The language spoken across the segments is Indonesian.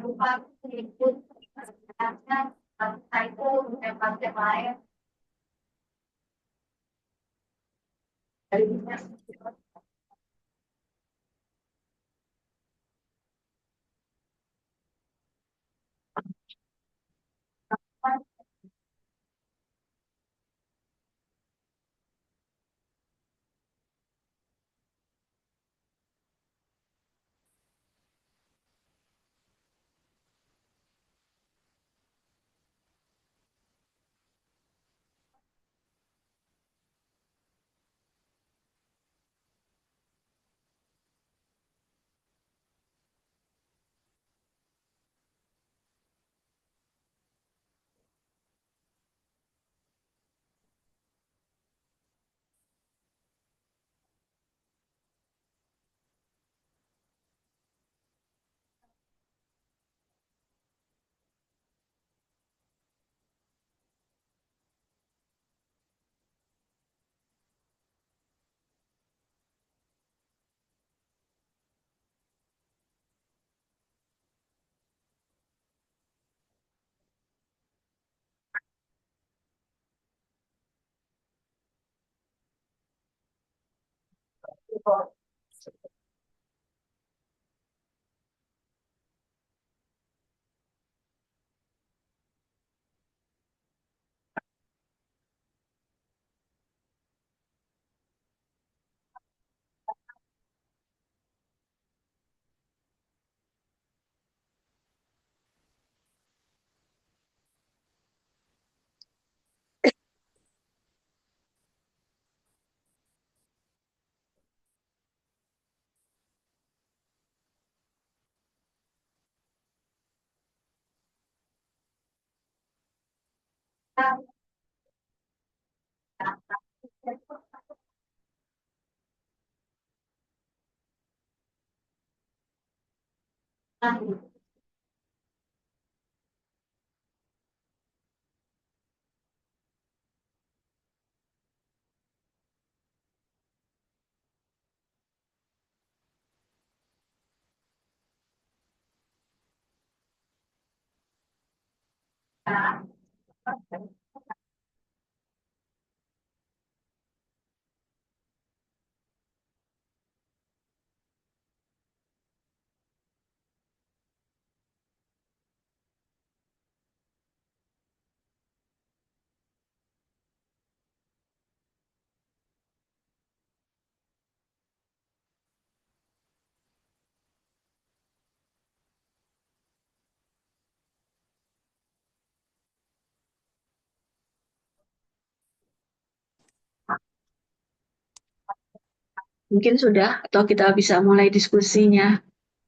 lupa ikut sebenarnya itu tempat yang lain dari Mungkin sudah, atau kita bisa mulai diskusinya.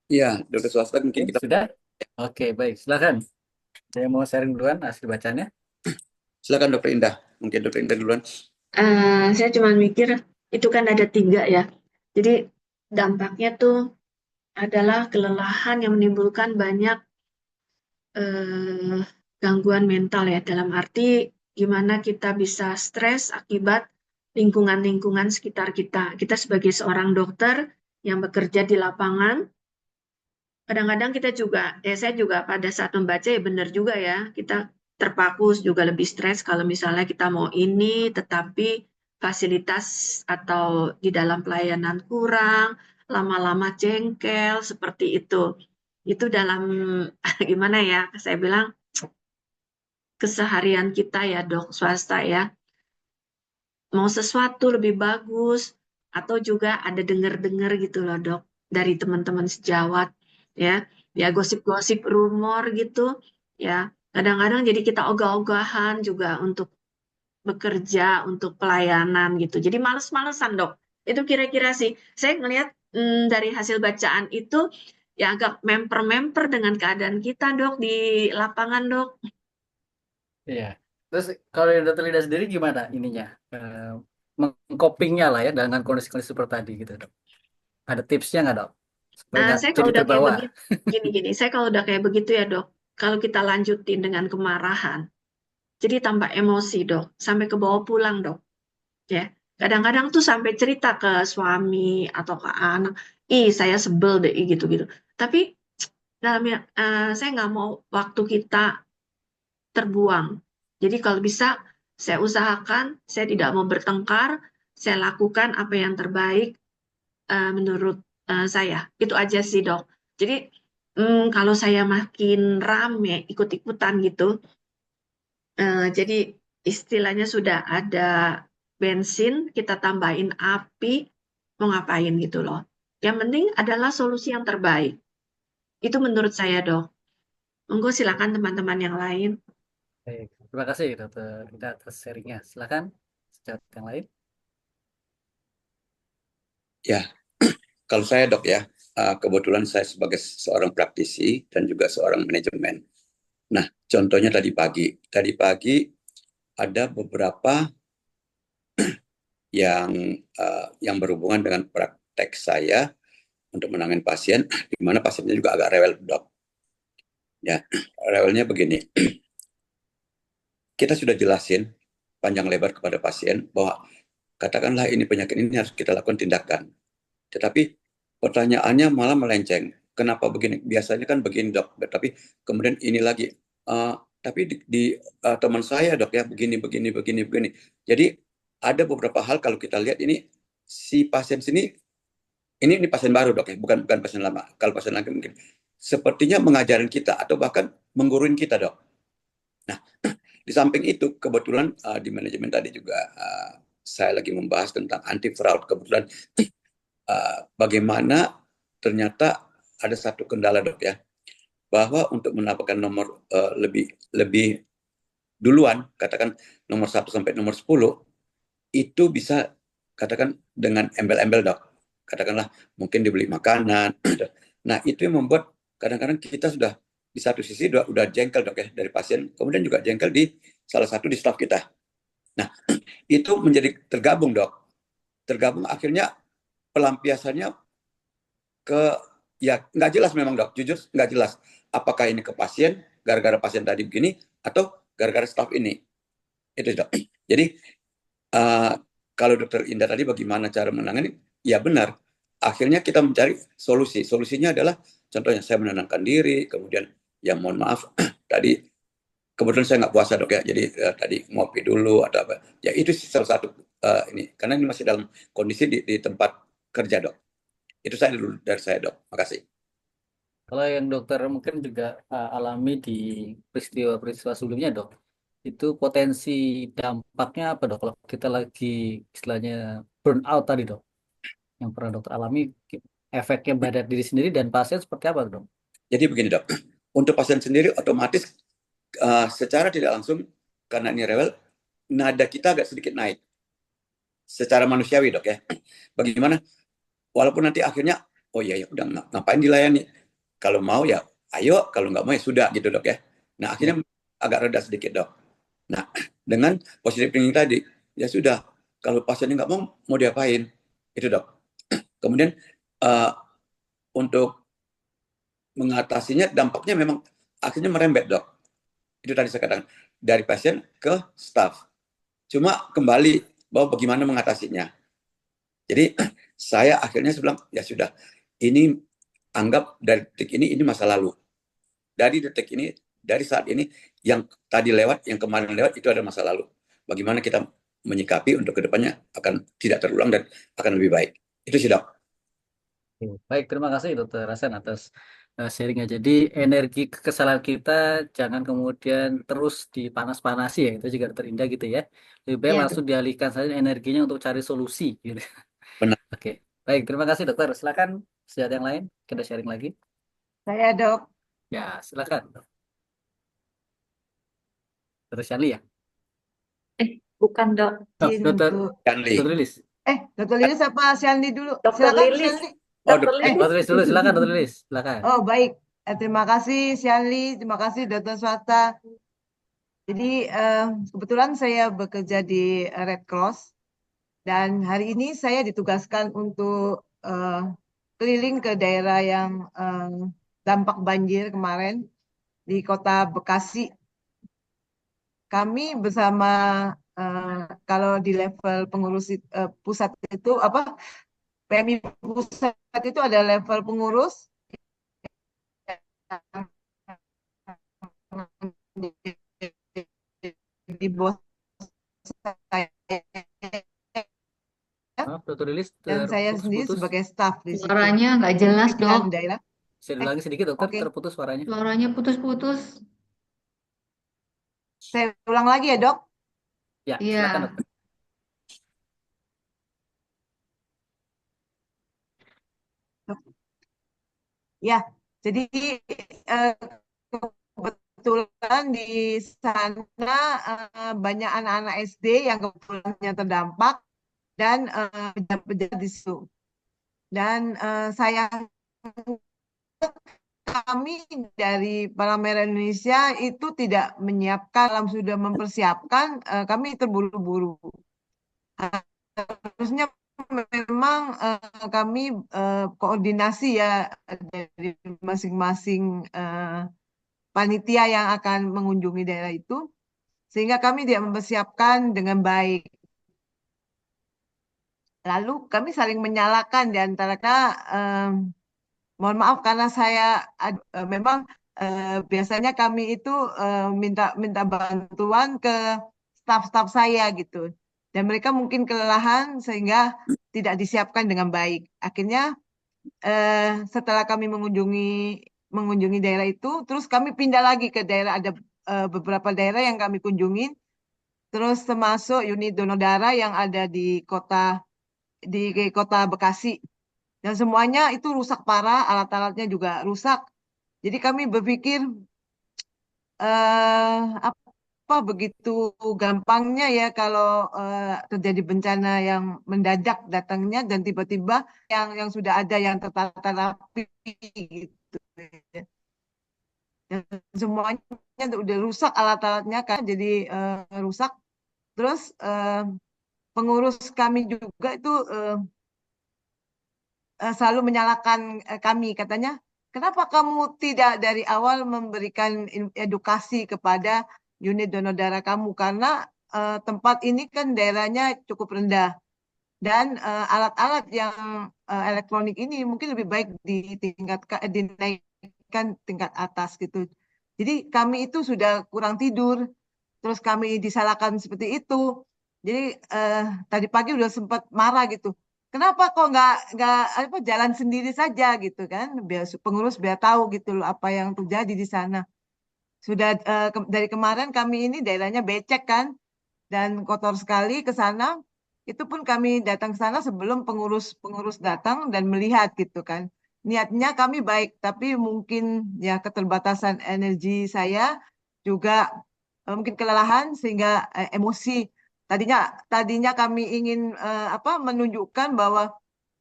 Iya, dokter swasta mungkin kita Sudah? Oke, baik. Silakan. Saya mau sharing duluan hasil bacanya. silakan dokter Indah. Mungkin dokter Indah duluan. Saya cuma mikir, itu kan ada 3 ya. Jadi dampaknya tuh adalah kelelahan yang menimbulkan banyak eh, gangguan mental ya. Dalam arti gimana kita bisa stres akibat lingkungan-lingkungan sekitar kita. Kita sebagai seorang dokter yang bekerja di lapangan, kadang-kadang kita juga, saya juga pada saat membaca ya benar juga ya, kita terpaku juga lebih stres kalau misalnya kita mau ini, tetapi fasilitas atau di dalam pelayanan kurang, lama-lama jengkel, seperti itu. Itu dalam, gimana ya, saya bilang, keseharian kita ya dok, swasta ya, mau sesuatu lebih bagus, atau juga ada dengar-dengar gitu loh dok, dari teman-teman sejawat, ya, ya gosip-gosip rumor gitu, ya, kadang-kadang jadi kita ogah-ogahan juga untuk bekerja, untuk pelayanan gitu. Jadi males-malesan dok. Itu kira-kira sih, saya ngelihat dari hasil bacaan itu, ya agak memper-memper dengan keadaan kita dok di lapangan dok. Iya. Terus kalau dari dokter Lida sendiri gimana ininya? Mengcopingnya lah ya dengan kondisi-kondisi seperti tadi gitu, dok. Ada tipsnya nggak, dok? Supaya nggak Saya kalau jadi udah kayak terbawa. begitu, gini-gini, saya kalau udah kayak begitu ya dok, kalau kita lanjutin dengan kemarahan, jadi tambah emosi dok, sampai ke bawah pulang dok, ya. Kadang-kadang tuh sampai cerita ke suami atau ke anak, ih saya sebel deh gitu-gitu. Tapi dalamnya saya nggak mau waktu kita terbuang. Jadi kalau bisa saya usahakan, saya tidak mau bertengkar, saya lakukan apa yang terbaik menurut saya. Itu aja sih dok. Jadi kalau saya makin rame ikut-ikutan gitu, jadi istilahnya sudah ada bensin, kita tambahin api, mau ngapain gitu loh. Yang penting adalah solusi yang terbaik. Itu menurut saya dok. Monggo silakan teman-teman yang lain. Baik. Terima kasih dokter Lida atas sharingnya. Silakan. Sejawat yang lain. Ya, kalau saya dok ya, kebetulan saya sebagai seorang praktisi dan juga seorang manajemen. Nah, contohnya tadi pagi. Tadi pagi ada beberapa yang berhubungan dengan praktek saya untuk menangani pasien, di mana pasiennya juga agak rewel dok. Ya, rewelnya begini. Kita sudah jelasin panjang lebar kepada pasien bahwa katakanlah ini penyakit ini harus kita lakukan tindakan. Tetapi pertanyaannya malah melenceng. Kenapa begini? Biasanya kan begini dok, tapi kemudian ini lagi. Tapi teman saya dok ya begini. Jadi ada beberapa hal kalau kita lihat ini si pasien sini ini pasien baru dok ya, bukan pasien lama. Kalau pasien lama mungkin sepertinya mengajarin kita atau bahkan mengguruin kita dok. Nah, di samping itu kebetulan di manajemen tadi juga saya lagi membahas tentang anti fraud. Kebetulan bagaimana ternyata ada satu kendala dok ya, bahwa untuk mendapatkan nomor lebih duluan, katakan nomor 1 sampai nomor 10, itu bisa katakan dengan embel-embel dok. Katakanlah mungkin dibeli makanan. Nah itu yang membuat kadang-kadang kita sudah di satu sisi udah jengkel dok ya dari pasien, kemudian juga jengkel di salah satu di staf kita. Nah, itu menjadi tergabung, Dok. Tergabung akhirnya pelampiasannya ke, ya nggak jelas memang, Dok. Jujur nggak jelas. Apakah ini ke pasien, gara-gara pasien tadi begini, atau gara-gara staf ini. Itu, Dok. Jadi, kalau Dokter Indah tadi bagaimana cara menangani, ya benar. Akhirnya kita mencari solusi. Solusinya adalah, contohnya saya menenangkan diri, kemudian ya mohon maaf, tadi kebetulan saya nggak puasa, Dok, ya, jadi tadi ngopi dulu atau apa. Ya itu salah satu ini, karena ini masih dalam kondisi di tempat kerja, Dok. Itu saya dulu dari saya, Dok. Makasih. Kalau yang dokter mungkin juga alami di peristiwa-peristiwa sebelumnya, Dok, itu potensi dampaknya apa, Dok? Kalau kita lagi istilahnya burn out tadi, Dok, yang pernah dokter alami, efeknya pada diri sendiri dan pasien seperti apa, Dok? Jadi begini, Dok. Untuk pasien sendiri otomatis secara tidak langsung, karena ini rewel, nada kita agak sedikit naik. Secara manusiawi, Dok, ya. Bagaimana? Walaupun nanti akhirnya, oh iya, ya udah ngapain dilayani. Kalau mau ya ayo, kalau nggak mau ya sudah gitu, Dok, ya. Nah, akhirnya agak reda sedikit, Dok. Nah, dengan positive thinking tadi, ya sudah, kalau pasiennya nggak mau diapain? Itu, Dok. Kemudian untuk mengatasinya, dampaknya memang akhirnya merembet, Dok. Itu tadi saya katakan, dari pasien ke staff. Cuma kembali bahwa bagaimana mengatasinya. Jadi saya akhirnya bilang, ya sudah, ini anggap dari detik ini masa lalu. Dari detik ini, dari saat ini, yang tadi lewat, yang kemarin lewat, itu ada masa lalu. Bagaimana kita menyikapi untuk kedepannya akan tidak terulang dan akan lebih baik. Itu sih, Dok. Baik, terima kasih Dokter Hasan atas sharingnya. Jadi energi kekesalan kita jangan kemudian terus dipanas-panasi ya, itu juga terindah gitu ya. Lebih baik Iya, langsung dialihkan saja energinya untuk cari solusi gitu. Benar. Oke, baik, terima kasih Dokter. Silakan sehat yang lain, kita sharing lagi. Saya dok. Ya, silakan. Dokter Shirley ya. bukan dok. Oh, Dokter Untuk Canli. Dokter Lilis. Dokter Lilis apa Shandy dulu? Dokter Silakan Lilis. Shandy. Dokter Dok. Dokter Lilis dulu, silakan Dokter Lilis. Silakan. Oh baik. Terima kasih Shandy. Terima kasih Dokter Swasta. Jadi kebetulan saya bekerja di Red Cross dan hari ini saya ditugaskan untuk keliling ke daerah yang dampak banjir kemarin di Kota Bekasi. Kami bersama kalau di level pengurus pusat itu apa PMI pusat itu ada level pengurus di bawah saya Maaf, Dokter Lilis dan saya sendiri terputus-putus. sebagai staf di situ. Suaranya nggak jelas, Pimpinan Dok. daerah. Bisa diulangi sedikit, Dokter, Oke. terputus suaranya. Suaranya putus-putus. Saya ulang lagi ya, Dok. Ya, Iya. silakan Dokter. Ya, jadi kebetulan di sana banyak anak-anak SD yang kebetulannya terdampak dan pejabat-pejabat di situ. Dan sayang kami dari Palang Merah Indonesia itu tidak menyiapkan, dalam sudah mempersiapkan, kami terburu-buru. Harusnya memang kami koordinasi ya dari masing-masing panitia yang akan mengunjungi daerah itu, sehingga kami tidak mempersiapkan dengan baik. Lalu kami saling menyalahkan di antara mohon maaf karena saya memang biasanya kami itu minta bantuan ke staf-staf saya gitu. Dan mereka mungkin kelelahan sehingga tidak disiapkan dengan baik. Akhirnya setelah kami mengunjungi daerah itu, terus kami pindah lagi ke daerah, ada beberapa daerah yang kami kunjungi, terus termasuk unit donor darah yang ada di kota Bekasi. Dan semuanya itu rusak parah, alat-alatnya juga rusak. Jadi kami berpikir apa begitu gampangnya ya kalau terjadi bencana yang mendadak datangnya dan tiba-tiba yang sudah ada yang tertata rapi gitu. dan semuanya udah rusak alat-alatnya kan, jadi rusak. Terus pengurus kami juga itu selalu menyalahkan kami, katanya, kenapa kamu tidak dari awal memberikan edukasi kepada unit donor darah kamu, karena tempat ini kan daerahnya cukup rendah dan alat-alat yang elektronik ini mungkin lebih baik dinaikkan tingkat atas gitu. Jadi kami itu sudah kurang tidur, terus kami disalahkan seperti itu. Jadi tadi pagi udah sempat marah gitu. Kenapa kok nggak apa jalan sendiri saja gitu kan? Biar pengurus biar tahu gitu loh apa yang terjadi di sana. Sudah dari kemarin kami ini daerahnya becek kan dan kotor sekali ke sana. Itu pun kami datang ke sana sebelum pengurus-pengurus datang dan melihat gitu kan. Niatnya kami baik, tapi mungkin ya keterbatasan energi saya juga mungkin kelelahan sehingga emosi. Tadinya tadinya kami ingin apa menunjukkan bahwa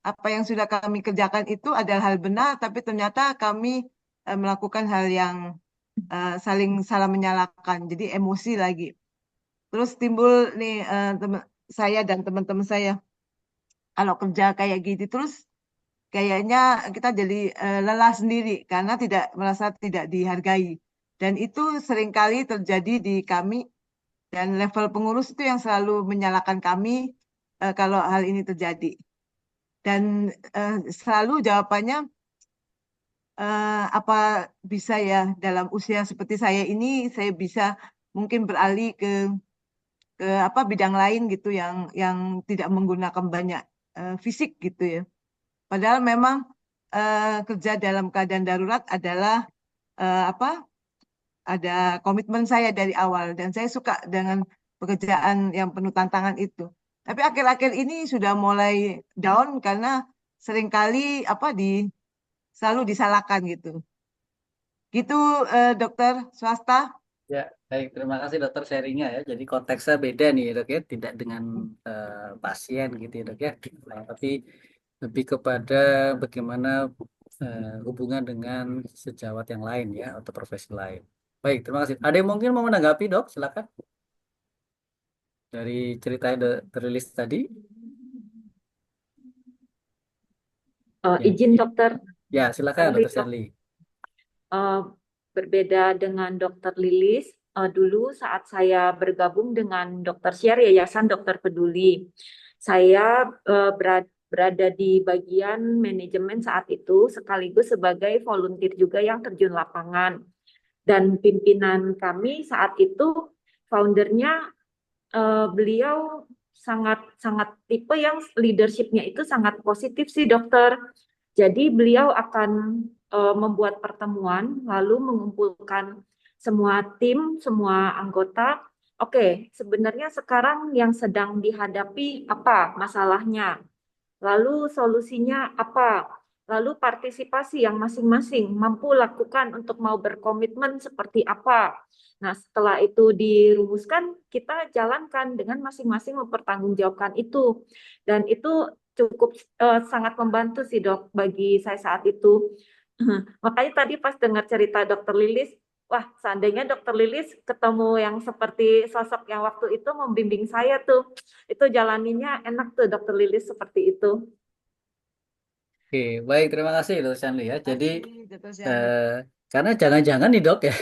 apa yang sudah kami kerjakan itu adalah hal benar, tapi ternyata kami melakukan hal yang saling salah menyalahkan. Jadi emosi lagi. Terus timbul nih saya dan teman-teman saya kalau kerja kayak gitu terus kayaknya kita jadi lelah sendiri karena tidak merasa tidak dihargai. Dan itu seringkali terjadi di kami dan level pengurus itu yang selalu menyalahkan kami kalau hal ini terjadi. Dan selalu jawabannya apa bisa ya dalam usia seperti saya ini saya bisa mungkin beralih ke apa bidang lain gitu yang tidak menggunakan banyak fisik gitu ya. Padahal memang kerja dalam keadaan darurat adalah apa ada komitmen saya dari awal dan saya suka dengan pekerjaan yang penuh tantangan itu. Tapi akhir-akhir ini sudah mulai down karena seringkali apa selalu disalahkan gitu. Gitu dokter swasta. Ya, baik. Terima kasih dokter sharingnya ya. Jadi konteksnya beda nih dok ya, tidak dengan pasien gitu ya dok ya. Nah, tapi lebih kepada bagaimana hubungan dengan sejawat yang lain ya atau profesi lain. Baik, terima kasih. Ada yang mungkin mau menanggapi dok? Silakan. Dari cerita yang terrilis tadi. Ya, Izin dokter, ya silakan dokter Rito. Sherly. Berbeda dengan dokter Lilis, dulu saat saya bergabung dengan dokter Share Yayasan Dokter Peduli, saya berada di bagian manajemen saat itu sekaligus sebagai volunteer juga yang terjun lapangan. Dan pimpinan kami saat itu foundernya beliau sangat tipe yang leadershipnya itu sangat positif sih dokter. Jadi beliau akan membuat pertemuan lalu mengumpulkan semua tim, semua anggota. Oke, sebenarnya sekarang yang sedang dihadapi apa masalahnya? Lalu solusinya apa? Lalu partisipasi yang masing-masing mampu lakukan untuk mau berkomitmen seperti apa? Nah, setelah itu dirumuskan, kita jalankan dengan masing-masing mempertanggungjawabkan itu. Dan itu cukup sangat membantu sih dok bagi saya saat itu. Makanya tadi pas dengar cerita dokter Lilis, wah seandainya dokter Lilis ketemu yang seperti sosok yang waktu itu membimbing saya tuh, itu jalaninya enak tuh dokter Lilis seperti itu. Oke, baik. Terima kasih dokter Sherly ya. Jadi Dokter Syahli. karena jangan-jangan nih dok ya,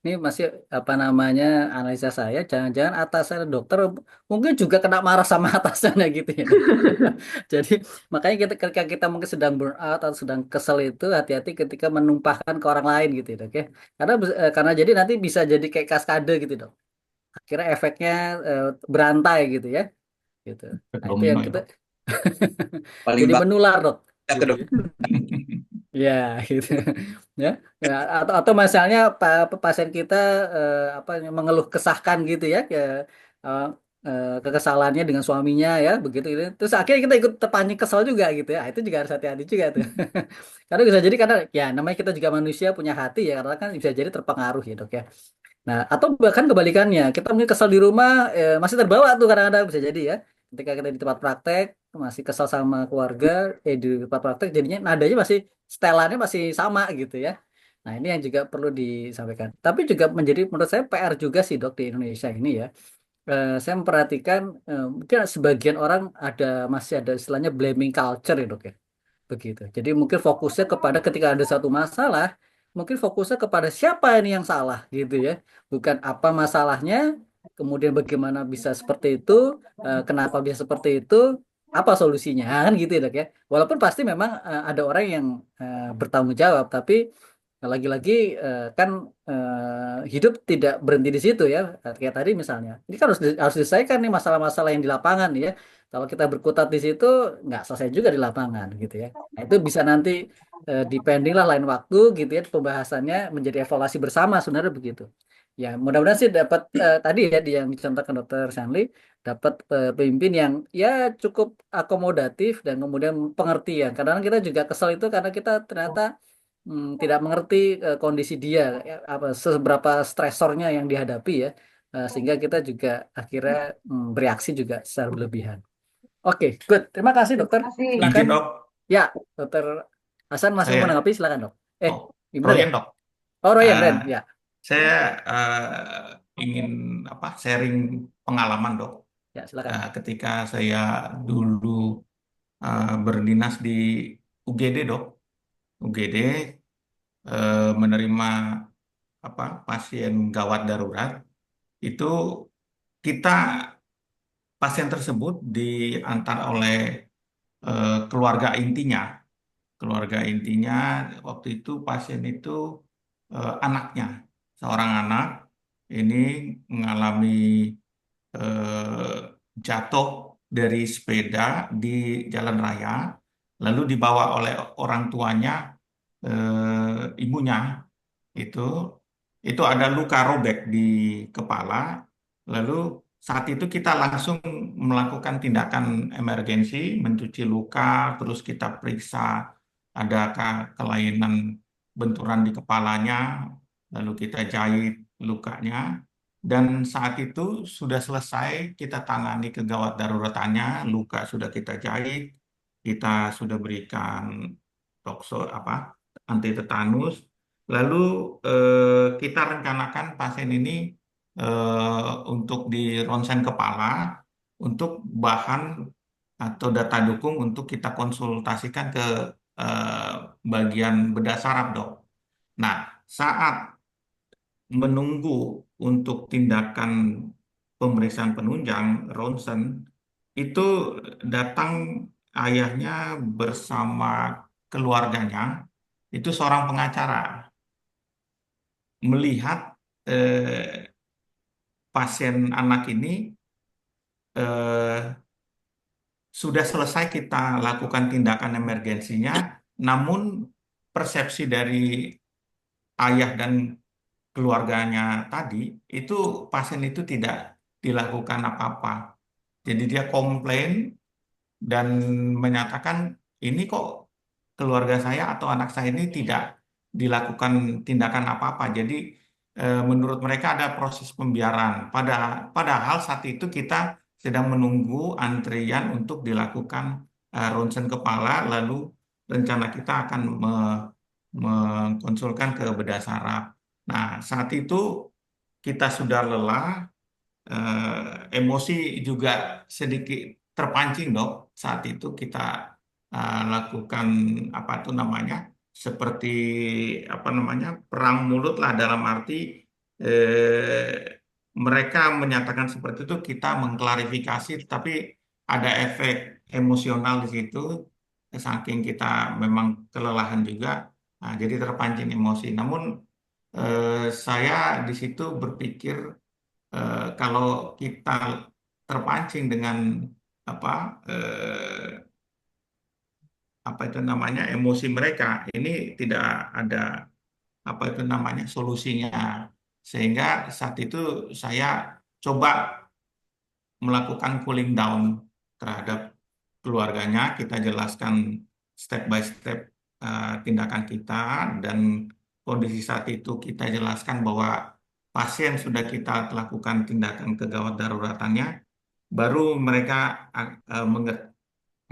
ini masih apa namanya analisa saya, jangan-jangan atasan dokter mungkin juga kena marah sama atasannya gitu ya. Jadi makanya ketika kita mungkin sedang burn out atau sedang kesel itu hati-hati ketika menumpahkan ke orang lain gitu ya dok ya. Karena jadi nanti bisa jadi kayak kaskade gitu dok. Akhirnya efeknya berantai gitu ya. Gitu. Nah itu yang Domino kita itu. Paling jadi bagus menular dok. ke Gitu dokter. ya. Ya, gitu. Ya. Ya, atau misalnya pasien kita apa mengeluh kesahkan gitu ya eh, kekesalannya dengan suaminya ya begitu gitu. Terus akhirnya kita ikut terpancing kesal juga gitu ya. Itu juga harus hati-hati juga tuh. Karena bisa jadi karena ya namanya kita juga manusia punya hati ya karena kan bisa jadi terpengaruh ya, Dok ya. Nah, atau bahkan kebalikannya, kita mungkin kesal di rumah masih terbawa tuh kadang-kadang bisa jadi ya. Ketika kita di tempat praktek masih kesal sama keluarga, di tempat praktek jadinya nadanya masih setelannya masih sama gitu ya. Nah, ini yang juga perlu disampaikan. Tapi juga menjadi menurut saya PR juga sih dok di Indonesia ini ya. Saya memperhatikan mungkin sebagian orang masih ada istilahnya blaming culture ya dok ya. Begitu. Jadi mungkin fokusnya kepada ketika ada satu masalah, mungkin fokusnya kepada siapa ini yang salah gitu ya. Bukan apa masalahnya, kemudian bagaimana bisa seperti itu, kenapa bisa seperti itu, apa solusinya kan gitu ya dok ya. Walaupun pasti memang ada orang yang bertanggung jawab, tapi lagi-lagi kan hidup tidak berhenti di situ ya. Kayak tadi misalnya, ini kan harus diselesaikan nih masalah-masalah yang di lapangan ya. Kalau kita berkutat di situ, nggak selesai juga di lapangan gitu ya. Nah, itu bisa nanti depending lah lain waktu gitu ya pembahasannya menjadi evaluasi bersama sebenarnya begitu. Ya mudah-mudahan sih dapat tadi ya di yang dicontohkan Dokter Shanli dapat pemimpin yang ya cukup akomodatif dan kemudian pengertian. Kadang-kadang kita juga kesel itu karena kita ternyata tidak mengerti kondisi dia ya, apa seberapa stresornya yang dihadapi ya. Sehingga kita juga akhirnya bereaksi juga secara berlebihan. Oke, good. Terima kasih Terima dokter. kasih. Silakan. Izin dok, Ya, dokter Hasan masih mau saya, menanggapi, silakan dok. oh, Gimana ya? Royen dok. Oh, Royan, Eh, Ren. Ya, saya ingin sharing pengalaman dok. ya silakan. Ketika saya dulu berdinas di UGD dok, UGD menerima pasien gawat darurat, itu kita pasien tersebut diantar oleh keluarga intinya. Keluarga intinya waktu itu pasien itu anaknya, seorang anak ini mengalami eh, jatuh dari sepeda di jalan raya, lalu dibawa oleh orang tuanya, ibunya itu itu ada luka robek di kepala. Lalu saat itu kita langsung melakukan tindakan emergensi, mencuci luka, terus kita periksa adakah kelainan benturan di kepalanya, lalu kita jahit lukanya. Dan saat itu sudah selesai kita tangani kegawat daruratannya, luka sudah kita jahit, kita sudah berikan tokso anti tetanus. Lalu kita rencanakan pasien ini untuk di ronsen kepala untuk bahan atau data dukung untuk kita konsultasikan ke eh, bagian bedah saraf dok. Nah, saat menunggu untuk tindakan pemeriksaan penunjang ronsen itu datang ayahnya bersama keluarganya, itu seorang pengacara melihat pasien anak ini eh, sudah selesai kita lakukan tindakan emergensinya, namun persepsi dari ayah dan keluarganya tadi itu pasien itu tidak dilakukan apa-apa. Jadi dia komplain dan menyatakan ini kok keluarga saya atau anak saya ini tidak dilakukan tindakan apa-apa. Jadi menurut mereka ada proses pembiaran. Padahal saat itu kita sedang menunggu antrian untuk dilakukan ronsen kepala, lalu rencana kita akan mengkonsulkan ke bedah saraf. Nah, saat itu kita sudah lelah, emosi juga sedikit terpancing dok. Saat itu kita lakukan apa itu namanya seperti perang mulut lah, dalam arti mereka menyatakan seperti itu, kita mengklarifikasi, tapi ada efek emosional di situ saking kita memang kelelahan juga. Nah, jadi terpancing emosi. Namun saya di situ berpikir kalau kita terpancing dengan apa eh, apa itu namanya emosi mereka, ini tidak ada apa itu namanya solusinya, sehingga saat itu saya coba melakukan cooling down terhadap keluarganya. Kita jelaskan step by step tindakan kita, dan kondisi saat itu kita jelaskan bahwa pasien sudah kita lakukan tindakan kegawat daruratannya, baru mereka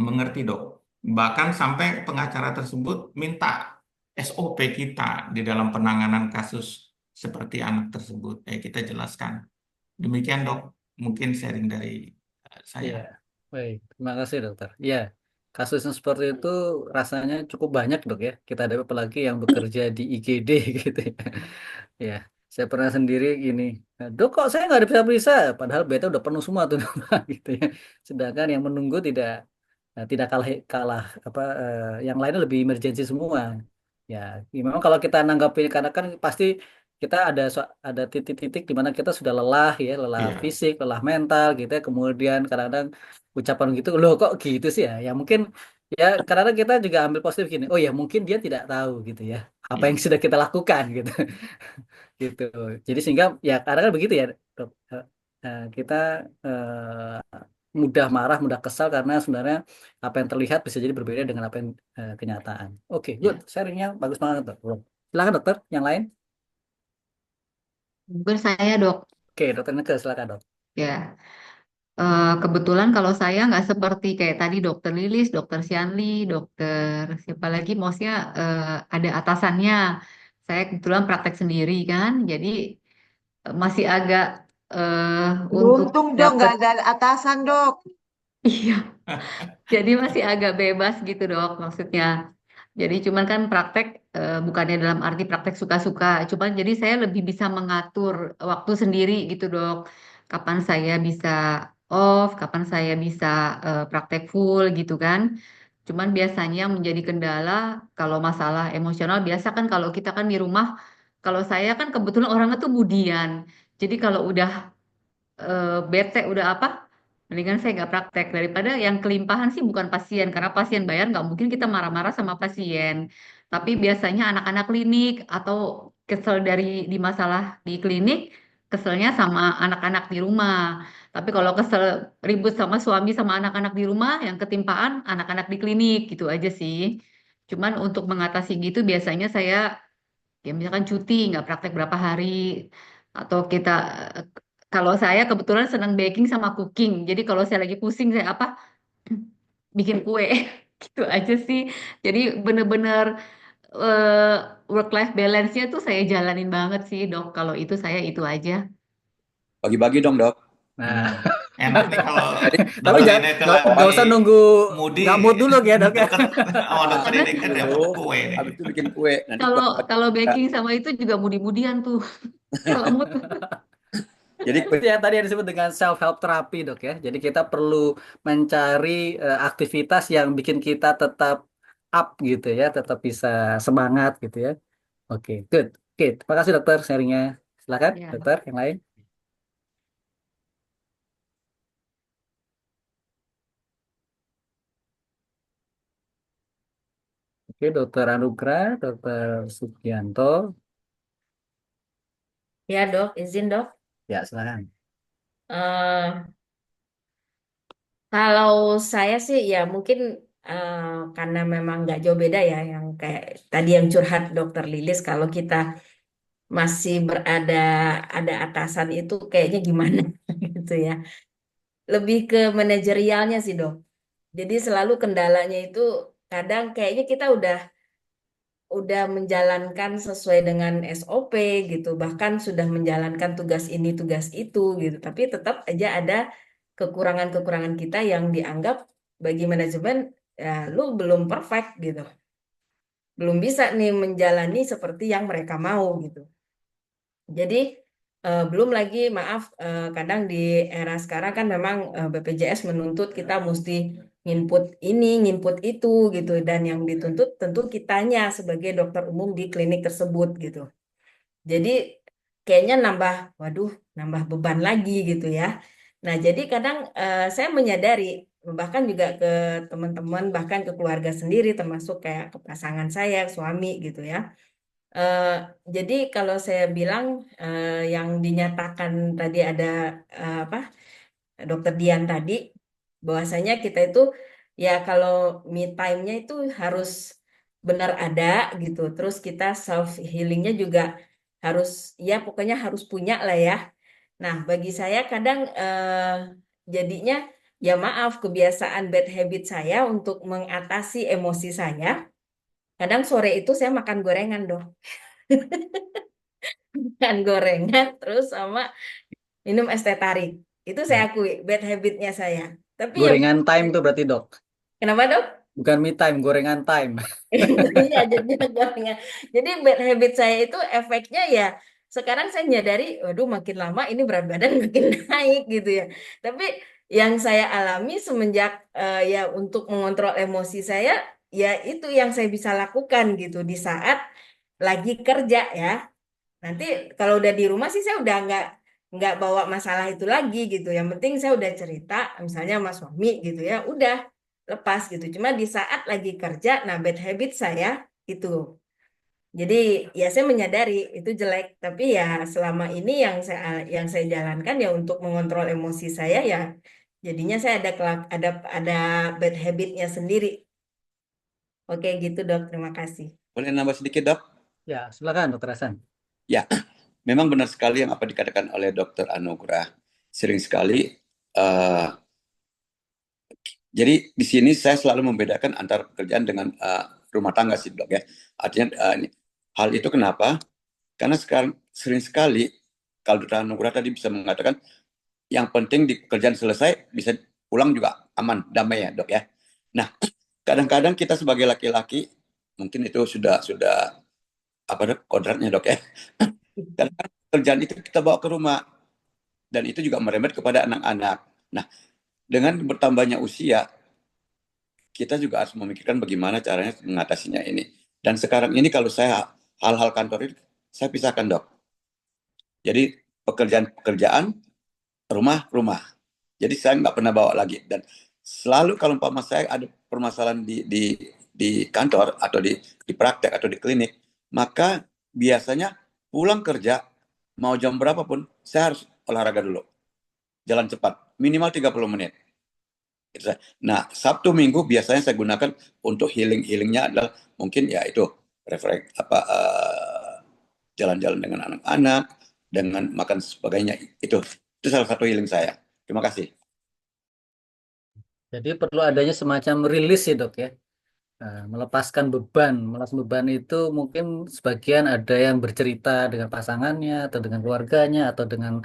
mengerti dok. Bahkan sampai pengacara tersebut minta SOP kita di dalam penanganan kasus seperti anak tersebut. Kita jelaskan. Demikian dok, mungkin sharing dari Iya, saya. baik. Terima kasih dokter. Iya, kasus yang seperti itu rasanya cukup banyak dok ya. Kita ada apalagi yang bekerja di IGD gitu ya. Ya, saya pernah sendiri gini, dok kok saya nggak ada bisa-bisa, padahal beta udah penuh semua tuh dok." gitu ya. Sedangkan yang menunggu tidak kalah kalah yang lainnya lebih emergensi semua. Ya, memang kalau kita nanggapin karena kan pasti kita ada titik-titik di mana kita sudah lelah ya, lelah Iya, fisik, lelah mental gitu ya. Kemudian kadang-kadang ucapan gitu, loh kok gitu sih ya. Ya mungkin ya kadang-kadang kita juga ambil positif gini. Oh ya, mungkin dia tidak tahu gitu ya. Apa yang iya, sudah kita lakukan gitu. Gitu. Jadi sehingga ya kadang kan begitu ya, Dok. Kita mudah marah, mudah kesal karena sebenarnya apa yang terlihat bisa jadi berbeda dengan apa yang kenyataan. Oke, good. iya. Sharingnya bagus banget, Dok. Silakan dokter, yang lain. Mungkin saya dok. Oke, dokter Neke, silakan dok. Ya, kebetulan kalau saya nggak seperti kayak tadi dokter Lilis, dokter Sianli, dokter siapa lagi, maksudnya ada atasannya. Saya kebetulan praktek sendiri kan, jadi masih agak untuk Beruntung dong dapat nggak ada atasan dok. iya, jadi masih agak bebas gitu dok maksudnya. Jadi cuman kan praktek bukannya dalam arti praktek suka-suka, cuman jadi saya lebih bisa mengatur waktu sendiri gitu dok. Kapan saya bisa off, kapan saya bisa praktek full gitu kan. Cuman biasanya yang menjadi kendala kalau masalah emosional biasa kan kalau kita kan di rumah, kalau saya kan kebetulan orangnya tuh budian. Jadi kalau udah bete udah apa, mendingan saya nggak praktek daripada yang kelimpahan sih bukan pasien karena pasien bayar nggak mungkin kita marah-marah sama pasien. Tapi biasanya anak-anak klinik atau kesel dari di masalah di klinik, keselnya sama anak-anak di rumah. Tapi kalau kesel ribut sama suami sama anak-anak di rumah, yang ketimpaan anak-anak di klinik gitu aja sih. Cuman untuk mengatasi gitu biasanya saya ya misalkan cuti nggak praktek berapa hari atau kita kalau saya kebetulan senang baking sama cooking. Jadi kalau saya lagi pusing saya apa bikin kue gitu aja sih. Jadi bener-bener work life balance-nya tuh saya jalanin banget sih dok. Kalau itu saya itu aja. Bagi-bagi dong, Dok. Nah, Enak nih kalau Jadi tapi dokter jangan Ineke nggak lagi usah nunggu moody nggak mood dulu ya dok ya. deket sama dokter Karena Ineke dulu, dapat kue nih. habis itu bikin kue. Nanti kalau buat kalau baking sama itu juga mudi-mudian tuh. Kalau mood jadi Itu yang tadi yang disebut dengan self help therapy dok ya. Jadi kita perlu mencari aktivitas yang bikin kita tetap up gitu ya, tetap bisa semangat gitu ya. Oke, good. Oke, terima kasih dokter sharingnya. Silakan ya. dokter yang lain. Oke, dokter Anugrah, dokter Sugianto. Ya dok, izin dok. Ya, silakan. Eh, Kalau saya sih ya mungkin eh, karena memang nggak jauh beda ya, yang kayak tadi yang curhat dokter Lilis, kalau kita masih berada ada atasan itu kayaknya gimana gitu ya. Lebih ke manajerialnya sih dok. Jadi selalu kendalanya itu kadang kayaknya kita udah menjalankan sesuai dengan SOP gitu, bahkan sudah menjalankan tugas ini, tugas itu gitu, tapi tetap aja ada kekurangan-kekurangan kita yang dianggap bagi manajemen ya lu belum perfect gitu. Belum bisa nih menjalani seperti yang mereka mau gitu. Jadi belum lagi maaf kadang di era sekarang kan memang BPJS menuntut kita mesti nginput ini, nginput itu gitu dan yang dituntut tentu kitanya sebagai dokter umum di klinik tersebut gitu. Jadi kayaknya waduh, nambah beban lagi gitu ya. Nah, jadi kadang saya menyadari bahkan juga ke teman-teman bahkan ke keluarga sendiri termasuk kayak ke pasangan saya, suami gitu ya. Eh, jadi kalau saya bilang yang dinyatakan tadi ada apa Dokter Dian tadi bahwasanya kita itu ya kalau me time-nya itu harus benar ada gitu. Terus kita self healingnya juga harus ya pokoknya harus punya lah ya. Nah bagi saya kadang jadinya ya maaf kebiasaan bad habit saya untuk mengatasi emosi saya Kadang sore itu saya makan gorengan dong. Makan gorengan terus sama minum es teh tarik. Itu saya Ya. akui bad habitnya saya. Tapi ya Gorengan time tuh berarti dok, kenapa dok? bukan me time, gorengan time. Iya, jadinya gorengan. Jadi bad habit saya itu efeknya ya sekarang saya nyadari, waduh makin lama ini berat badan makin naik gitu ya. Tapi yang saya alami semenjak ya untuk mengontrol emosi saya, ya itu yang saya bisa lakukan gitu di saat lagi kerja ya. Nanti kalau udah di rumah sih saya udah nggak bawa masalah itu lagi gitu. Yang penting saya udah cerita, misalnya sama suami gitu ya, udah lepas gitu. Cuma di saat lagi kerja, nah bad habit saya itu. Jadi ya saya menyadari itu jelek, tapi ya selama ini yang saya jalankan ya untuk mengontrol emosi saya ya, jadinya saya ada bad habitnya sendiri. Oke gitu dok, terima kasih. Boleh nambah sedikit, Dok? Ya, silakan Dokter Hasan. Ya, memang benar sekali yang apa dikatakan oleh Dokter Anugrah. Sering sekali, jadi di sini saya selalu membedakan antara pekerjaan dengan rumah tangga sih, Dok ya. Artinya hal itu kenapa? Karena sekarang sering sekali kalau Dokter Anugrah tadi bisa mengatakan yang penting di pekerjaan selesai bisa pulang juga aman, damai ya, Dok ya. Nah, kadang-kadang kita sebagai laki-laki mungkin itu sudah apa Dok, kodratnya, Dok ya. Karena kerjaan itu kita bawa ke rumah dan itu juga merembet kepada anak-anak. Nah, dengan bertambahnya usia, kita juga harus memikirkan bagaimana caranya mengatasinya ini. Dan sekarang ini kalau saya hal-hal kantor itu saya pisahkan, Dok. Jadi pekerjaan, rumah. Jadi saya nggak pernah bawa lagi. Dan selalu kalau umpama saya ada permasalahan di kantor atau di praktek atau di klinik, maka biasanya pulang kerja mau jam berapapun saya harus olahraga dulu. Jalan cepat, minimal 30 menit. Nah, Sabtu Minggu biasanya saya gunakan untuk healingnya adalah mungkin ya itu jalan-jalan dengan anak-anak, dengan makan sebagainya. Itu salah satu healing saya. Terima kasih. Jadi perlu adanya semacam rilis ya dok ya. Melepaskan beban itu mungkin sebagian ada yang bercerita dengan pasangannya atau dengan keluarganya atau dengan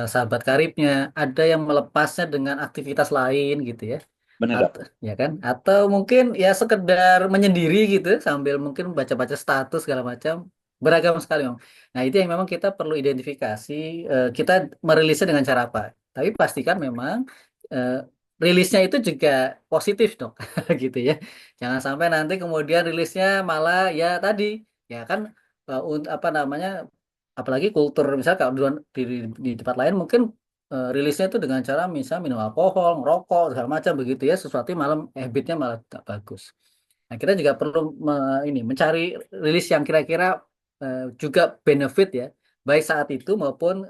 sahabat karibnya, ada yang melepasnya dengan aktivitas lain gitu ya. Benar, Dok. Ya kan? Atau mungkin ya sekedar menyendiri gitu sambil mungkin baca-baca status segala macam, beragam sekali Om. Nah, itu yang memang kita perlu identifikasi, kita merilisnya dengan cara apa. Tapi pastikan memang eh, rilisnya itu juga positif dong gitu ya. Jangan sampai nanti kemudian rilisnya malah ya tadi ya kan apa namanya, apalagi kultur misalnya kalau di tempat lain mungkin rilisnya itu dengan cara misal minum alkohol, ngerokok segala macam begitu ya, sesuatu yang malam habitnya malah tak bagus. Nah, kita juga perlu mencari rilis yang kira-kira juga benefit ya, baik saat itu maupun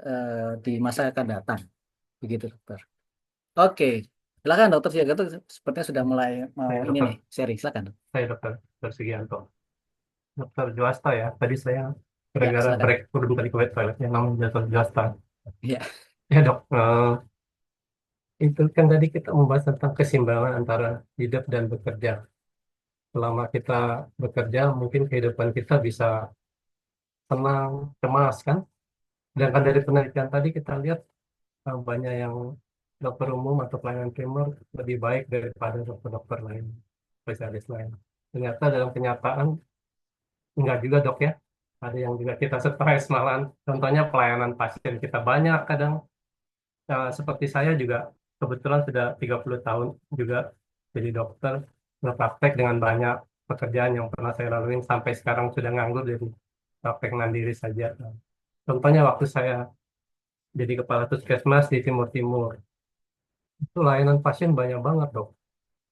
di masa yang akan datang. Begitu, dokter. Oke, silakan dokter Siaga tuh sepertinya sudah mulai mau Saya ini dokter, nih sharing, silakan. saya dokter Sugianto. Dokter Juwasta ya. Tadi saya Ya, gara-gara silakan. break dulu tadi ke toiletnya namanya dokter Juwasta. Ya, Ya dok, itu kan tadi kita membahas tentang keseimbangan antara hidup dan bekerja. Selama kita bekerja, mungkin kehidupan kita bisa tenang, cemas kan. Sedangkan dari penelitian tadi kita lihat banyak yang dokter umum atau pelayanan primer lebih baik daripada dokter-dokter lain, spesialis lain. Ternyata dalam kenyataan enggak juga dok ya. Ada yang juga kita stres malahan. Contohnya pelayanan pasien kita banyak kadang. Seperti saya juga kebetulan sudah 30 tahun juga jadi dokter. Berpraktek dengan banyak pekerjaan yang pernah saya lalui sampai sekarang sudah nganggur jadi praktek mandiri saja. Contohnya waktu saya jadi kepala puskesmas di Timur Timur. Itu layanan pasien banyak banget dok.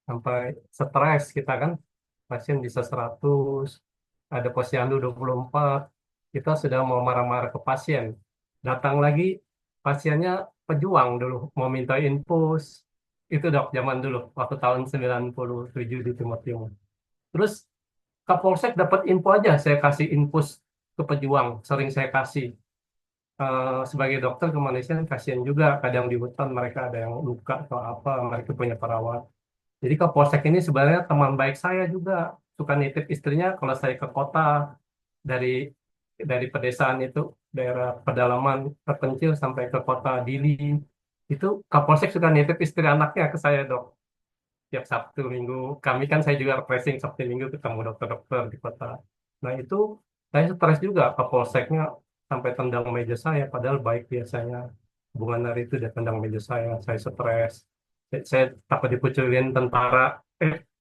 Sampai stres kita kan. Pasien bisa 100, ada posyandu 24, kita sudah mau marah-marah ke pasien. Datang lagi, pasiennya pejuang dulu, mau minta infus. Itu dok, zaman dulu, waktu tahun 97 di Timur Timur. Terus Kapolsek dapat info aja, saya kasih infus ke pejuang, sering saya kasih. Sebagai dokter kemanusiaan kasihan juga, kadang di hutan mereka ada yang luka atau apa, mereka punya perawat. Jadi Kapolsek ini sebenarnya teman baik saya juga. suka nitip istrinya kalau saya ke kota dari pedesaan itu, daerah pedalaman terpencil sampai ke kota Dili, itu Kapolsek suka nitip istri anaknya ke saya, Dok. Tiap Sabtu Minggu, kami kan saya juga refreshing Sabtu Minggu ketemu dokter-dokter di kota. Nah itu saya stres juga, Kapolseknya sampai tendang meja saya, padahal baik biasanya. Hubungan hari itu dia tendang meja saya stres. Saya takut dipuculin tentara.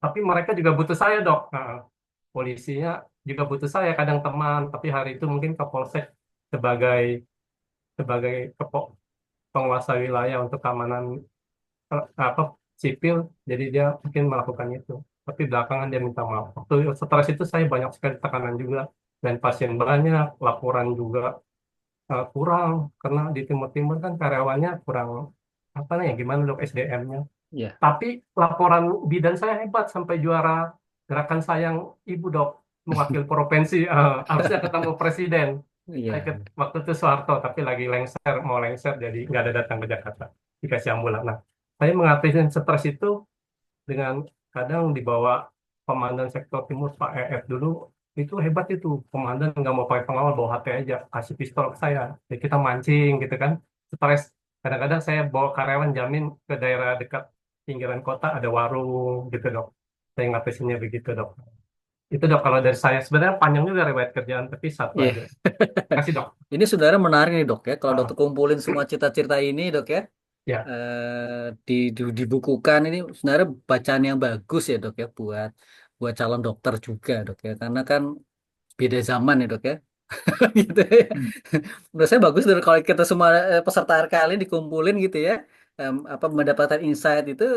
Tapi mereka juga butuh saya, Dok. Nah, polisinya juga butuh saya, kadang teman. Tapi hari itu mungkin Kapolsek sebagai sebagai penguasa wilayah untuk keamanan apa sipil, jadi dia mungkin melakukan itu. Tapi belakangan dia minta maaf. Waktu stres itu saya banyak sekali tekanan juga, dan pasien banyak, laporan juga kurang karena di Timur Timur kan karyawannya kurang apa nih, gimana Dok SDM-nya. Ya, Tapi laporan bidan saya hebat sampai juara gerakan sayang ibu, Dok, mewakil provinsi, harusnya ketemu presiden. Saya iya. waktu itu Soeharto tapi lagi lengser, mau lengser jadi nggak ada datang ke Jakarta, dikasih ambulan. Nah, saya mengatasi stres itu dengan kadang dibawa komandan sektor timur Pak EF dulu, itu hebat itu komandan, nggak mau pakai pengawal, bawa HT aja, kasih pistol ke saya, jadi kita mancing gitu kan, stres. Kadang-kadang saya bawa karyawan jamin ke daerah dekat pinggiran kota ada warung gitu, Dok. Saya ngatasinnya begitu, Dok. Itu, Dok, kalau dari saya sebenarnya panjang juga riwayat kerjaan, tapi satu Iya. aja. Kasih, Dok. Ini sebenarnya menarik nih dok ya. Kalau dokter Ah, kumpulin semua cerita-cerita ini dok ya, ya. dibukukan ini sebenarnya bacaan yang bagus ya dok ya buat buat calon dokter juga dok ya. Karena kan beda zaman ya dok ya. Gitu ya. Hmm. Menurut saya bagus dari kalau kita semua peserta RKL ini dikumpulin gitu ya, apa mendapatkan insight itu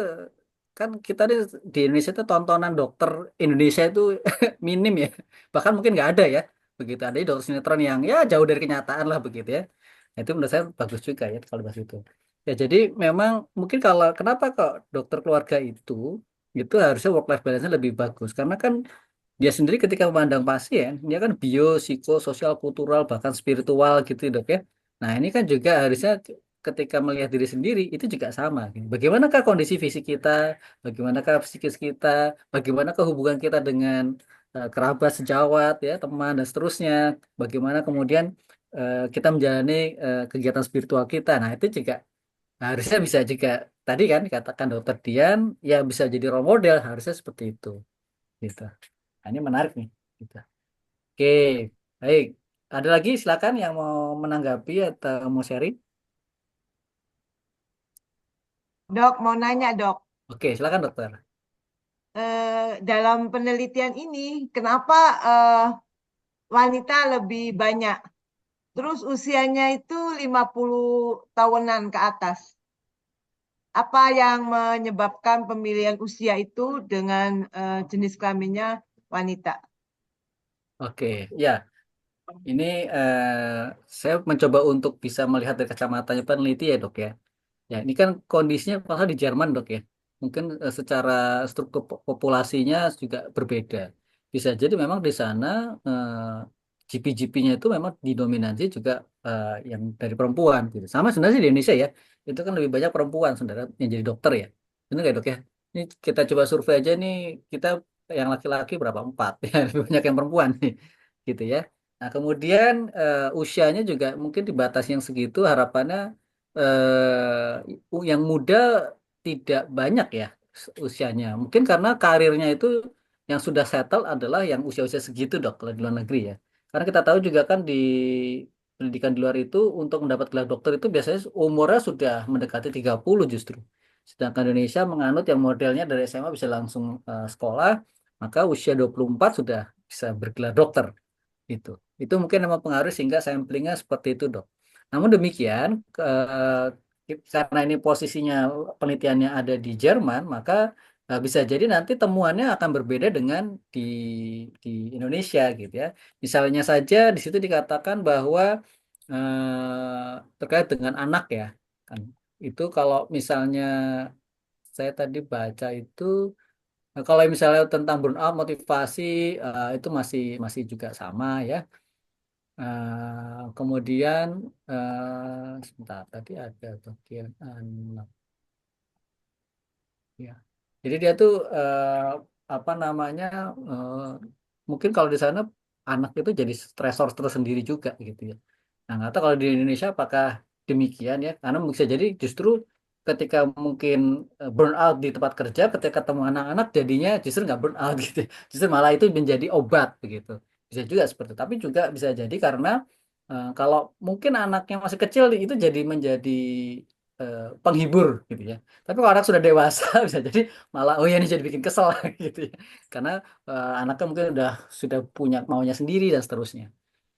kan kita di Indonesia itu tontonan dokter Indonesia itu minim ya, bahkan mungkin nggak ada ya, begitu ada dokter sinetron yang ya jauh dari kenyataan lah begitu ya. Nah, itu menurut saya bagus juga ya kalau bahas itu. Ya jadi memang mungkin kalau kenapa kok dokter keluarga itu harusnya work life balance-nya lebih bagus karena kan dia sendiri ketika memandang pasien, dia kan bio, psiko, sosial, kultural, bahkan spiritual gitu dok ya. Nah ini kan juga harusnya ketika melihat diri sendiri itu juga sama. Gitu. Bagaimanakah kondisi fisik kita, bagaimanakah psikis kita, bagaimanakah hubungan kita dengan kerabat, sejawat, ya teman dan seterusnya. Bagaimana kemudian kita menjalani kegiatan spiritual kita. Nah itu juga harusnya bisa juga tadi kan dikatakan dokter Dian, ya bisa jadi role model harusnya seperti itu. Gitu. Nah, ini menarik nih. Gitu. Oke, baik. Ada lagi silakan yang mau menanggapi atau mau sharing. Dok, mau nanya dok, Oke, silakan dokter. dalam penelitian ini kenapa wanita lebih banyak? Terus usianya itu 50 tahunan ke atas. Apa yang menyebabkan pemilihan usia itu dengan jenis kelaminnya wanita? Oke, ya. Ini saya mencoba untuk bisa melihat dari kacamatanya peneliti ya dok ya. Ya, ini kan kondisinya pasal di Jerman dok ya. Mungkin secara struktur populasinya juga berbeda. Bisa jadi memang di sana GP-GP-nya itu memang didominasi juga yang dari perempuan gitu. Sama sebenarnya di Indonesia ya. Itu kan lebih banyak perempuan sebenarnya yang jadi dokter ya. Benar nggak dok ya? Ini kita coba survei aja nih, kita yang laki-laki berapa? Empat ya, lebih banyak yang perempuan nih. Gitu ya. Nah, kemudian usianya juga mungkin dibatasi yang segitu, harapannya yang muda tidak banyak ya usianya. Mungkin karena karirnya itu yang sudah settle adalah yang usia-usia segitu dok kalau di luar negeri ya. Karena kita tahu juga kan di pendidikan di luar itu untuk mendapat gelar dokter itu biasanya umurnya sudah mendekati 30 justru. Sedangkan Indonesia menganut yang modelnya dari SMA bisa langsung sekolah, maka usia 24 sudah bisa bergelar dokter itu. Itu mungkin yang mempengaruhi sehingga samplingnya seperti itu, Dok. Namun demikian, karena ini posisinya penelitiannya ada di Jerman, maka bisa jadi nanti temuannya akan berbeda dengan di di Indonesia gitu ya. Misalnya saja di situ dikatakan bahwa terkait dengan anak ya, kan itu kalau misalnya saya tadi baca itu kalau misalnya tentang burnout motivasi itu masih masih juga sama ya. Kemudian sebentar tadi ada bagian anak ya. Jadi dia tuh apa namanya, eh, mungkin kalau di sana anak itu jadi stresor tersendiri juga gitu ya. Nah, nggak tahu kalau di Indonesia apakah demikian ya? Karena bisa jadi justru ketika mungkin burn out di tempat kerja, ketika ketemu anak-anak jadinya justru nggak burn out gitu. Justru malah itu menjadi obat begitu. Bisa juga seperti itu. Tapi juga bisa jadi karena kalau mungkin anaknya masih kecil itu jadi menjadi penghibur gitu ya. Tapi kalau anak sudah dewasa bisa jadi malah oh ya ini jadi bikin kesel gitu ya. Karena anaknya mungkin sudah punya maunya sendiri dan seterusnya.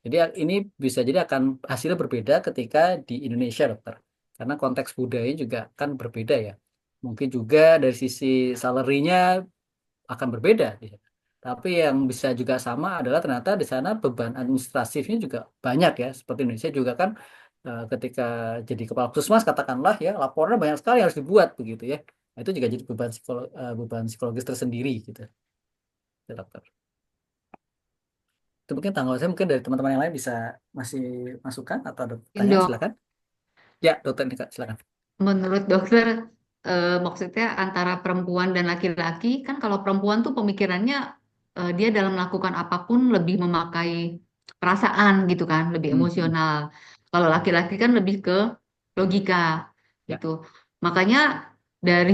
Jadi ini bisa jadi akan hasilnya berbeda ketika di Indonesia, dokter. Karena konteks budaya juga kan berbeda ya. Mungkin juga dari sisi salary-nya akan berbeda. Tapi yang bisa juga sama adalah ternyata di sana beban administratifnya juga banyak ya. Seperti Indonesia juga kan ketika jadi kepala puskesmas katakanlah ya laporannya banyak sekali yang harus dibuat begitu ya. Nah, itu juga jadi beban psikologis tersendiri gitu, ya, dokter. Itu mungkin tanggal saya mungkin dari teman-teman yang lain bisa masih masukan atau ada pertanyaan Dok, silakan. Ya, dokter Nika, silakan. menurut dokter, maksudnya antara perempuan dan laki-laki, kan kalau perempuan tuh pemikirannya dia dalam melakukan apapun lebih memakai perasaan gitu kan, lebih Hmm. emosional. Kalau laki-laki kan lebih ke logika Ya, gitu. Makanya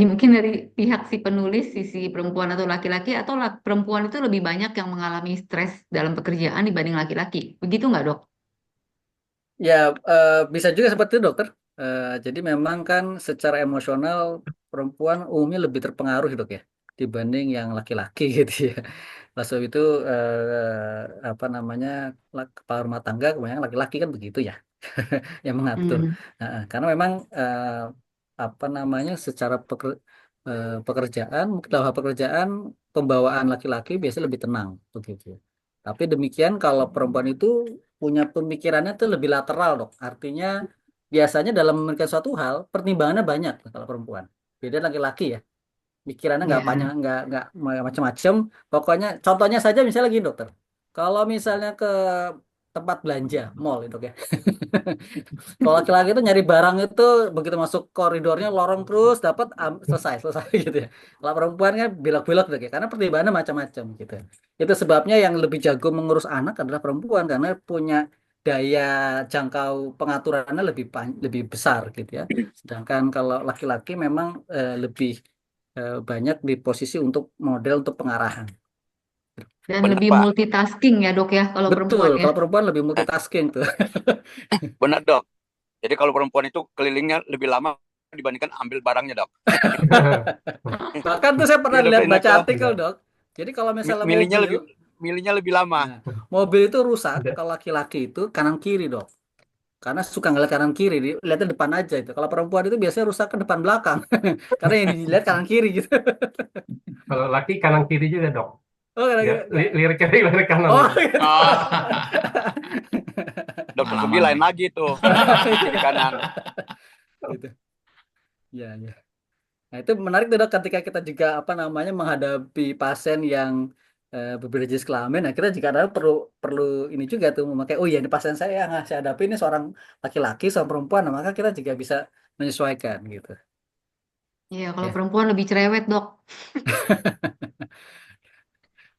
mungkin dari pihak si penulis, sisi perempuan atau laki-laki, atau perempuan itu lebih banyak yang mengalami stres dalam pekerjaan dibanding laki-laki. Begitu nggak, Dok? ya, bisa juga seperti itu dokter. Jadi memang kan secara emosional perempuan umumnya lebih terpengaruh dok ya dibanding yang laki-laki gitu ya. Oleh sebab itu apa namanya kepala rumah tangga kebanyakan laki-laki kan begitu ya yang mengatur. Hmm. Karena memang apa namanya secara pekerjaan mungkin dalam hal pekerjaan pembawaan laki-laki biasanya lebih tenang begitu. Tapi demikian kalau perempuan itu punya pemikirannya tuh lebih lateral dok. Artinya biasanya dalam memikirkan suatu hal pertimbangannya banyak kalau perempuan. Beda laki-laki ya. Pikirannya nggak panjang, Ya. nggak macam-macam. Pokoknya contohnya saja misalnya gini dokter. Kalau misalnya ke tempat belanja, mall itu ya. Kalau laki-laki itu nyari barang itu begitu masuk koridornya lorong terus dapat selesai selesai gitu ya. Kalau perempuan kan belok-belok gitu ya. Karena pertimbangannya macam-macam gitu. Itu sebabnya yang lebih jago mengurus anak adalah perempuan karena punya daya jangkau pengaturannya lebih besar gitu ya. Sedangkan kalau laki-laki memang lebih banyak di posisi untuk model untuk pengarahan. Dan Benar, lebih Pak. multitasking ya, Dok ya, kalau Betul, perempuan ya. kalau perempuan lebih Eh, multitasking tuh. benar, Dok. Jadi kalau perempuan itu kelilingnya lebih lama dibandingkan ambil barangnya, Dok. Bahkan tuh saya pernah Dia lihat lebih enak baca ke artikel, Dok. Jadi kalau misalnya milihnya mobil, lebih lama. nah, mobil itu rusak Ada. kalau laki-laki itu kanan kiri, Dok. Karena suka ngeliat kanan kiri, lihatnya depan aja itu. Kalau perempuan itu biasanya rusak ke depan belakang. Karena yang dilihat kanan kiri gitu. Kalau laki kanan kiri juga dok. Oh, kanan Ya, kiri. Ya. lirik kiri, lirik kanan Oh, gitu. gitu. Oh, Dokter Sugi pengalaman lain nih. lagi tuh. Kiri kanan. Gitu. Ya, ya. Nah, itu menarik tuh dok ketika kita juga apa namanya menghadapi pasien yang berbeda jenis kelamin. Nah, kita juga ada perlu perlu ini juga tuh memakai oh iya ini pasien saya yang saya hadapi ini seorang laki-laki, seorang perempuan. Nah, maka kita juga bisa menyesuaikan gitu. Iya, kalau Ya, perempuan lebih cerewet, Dok.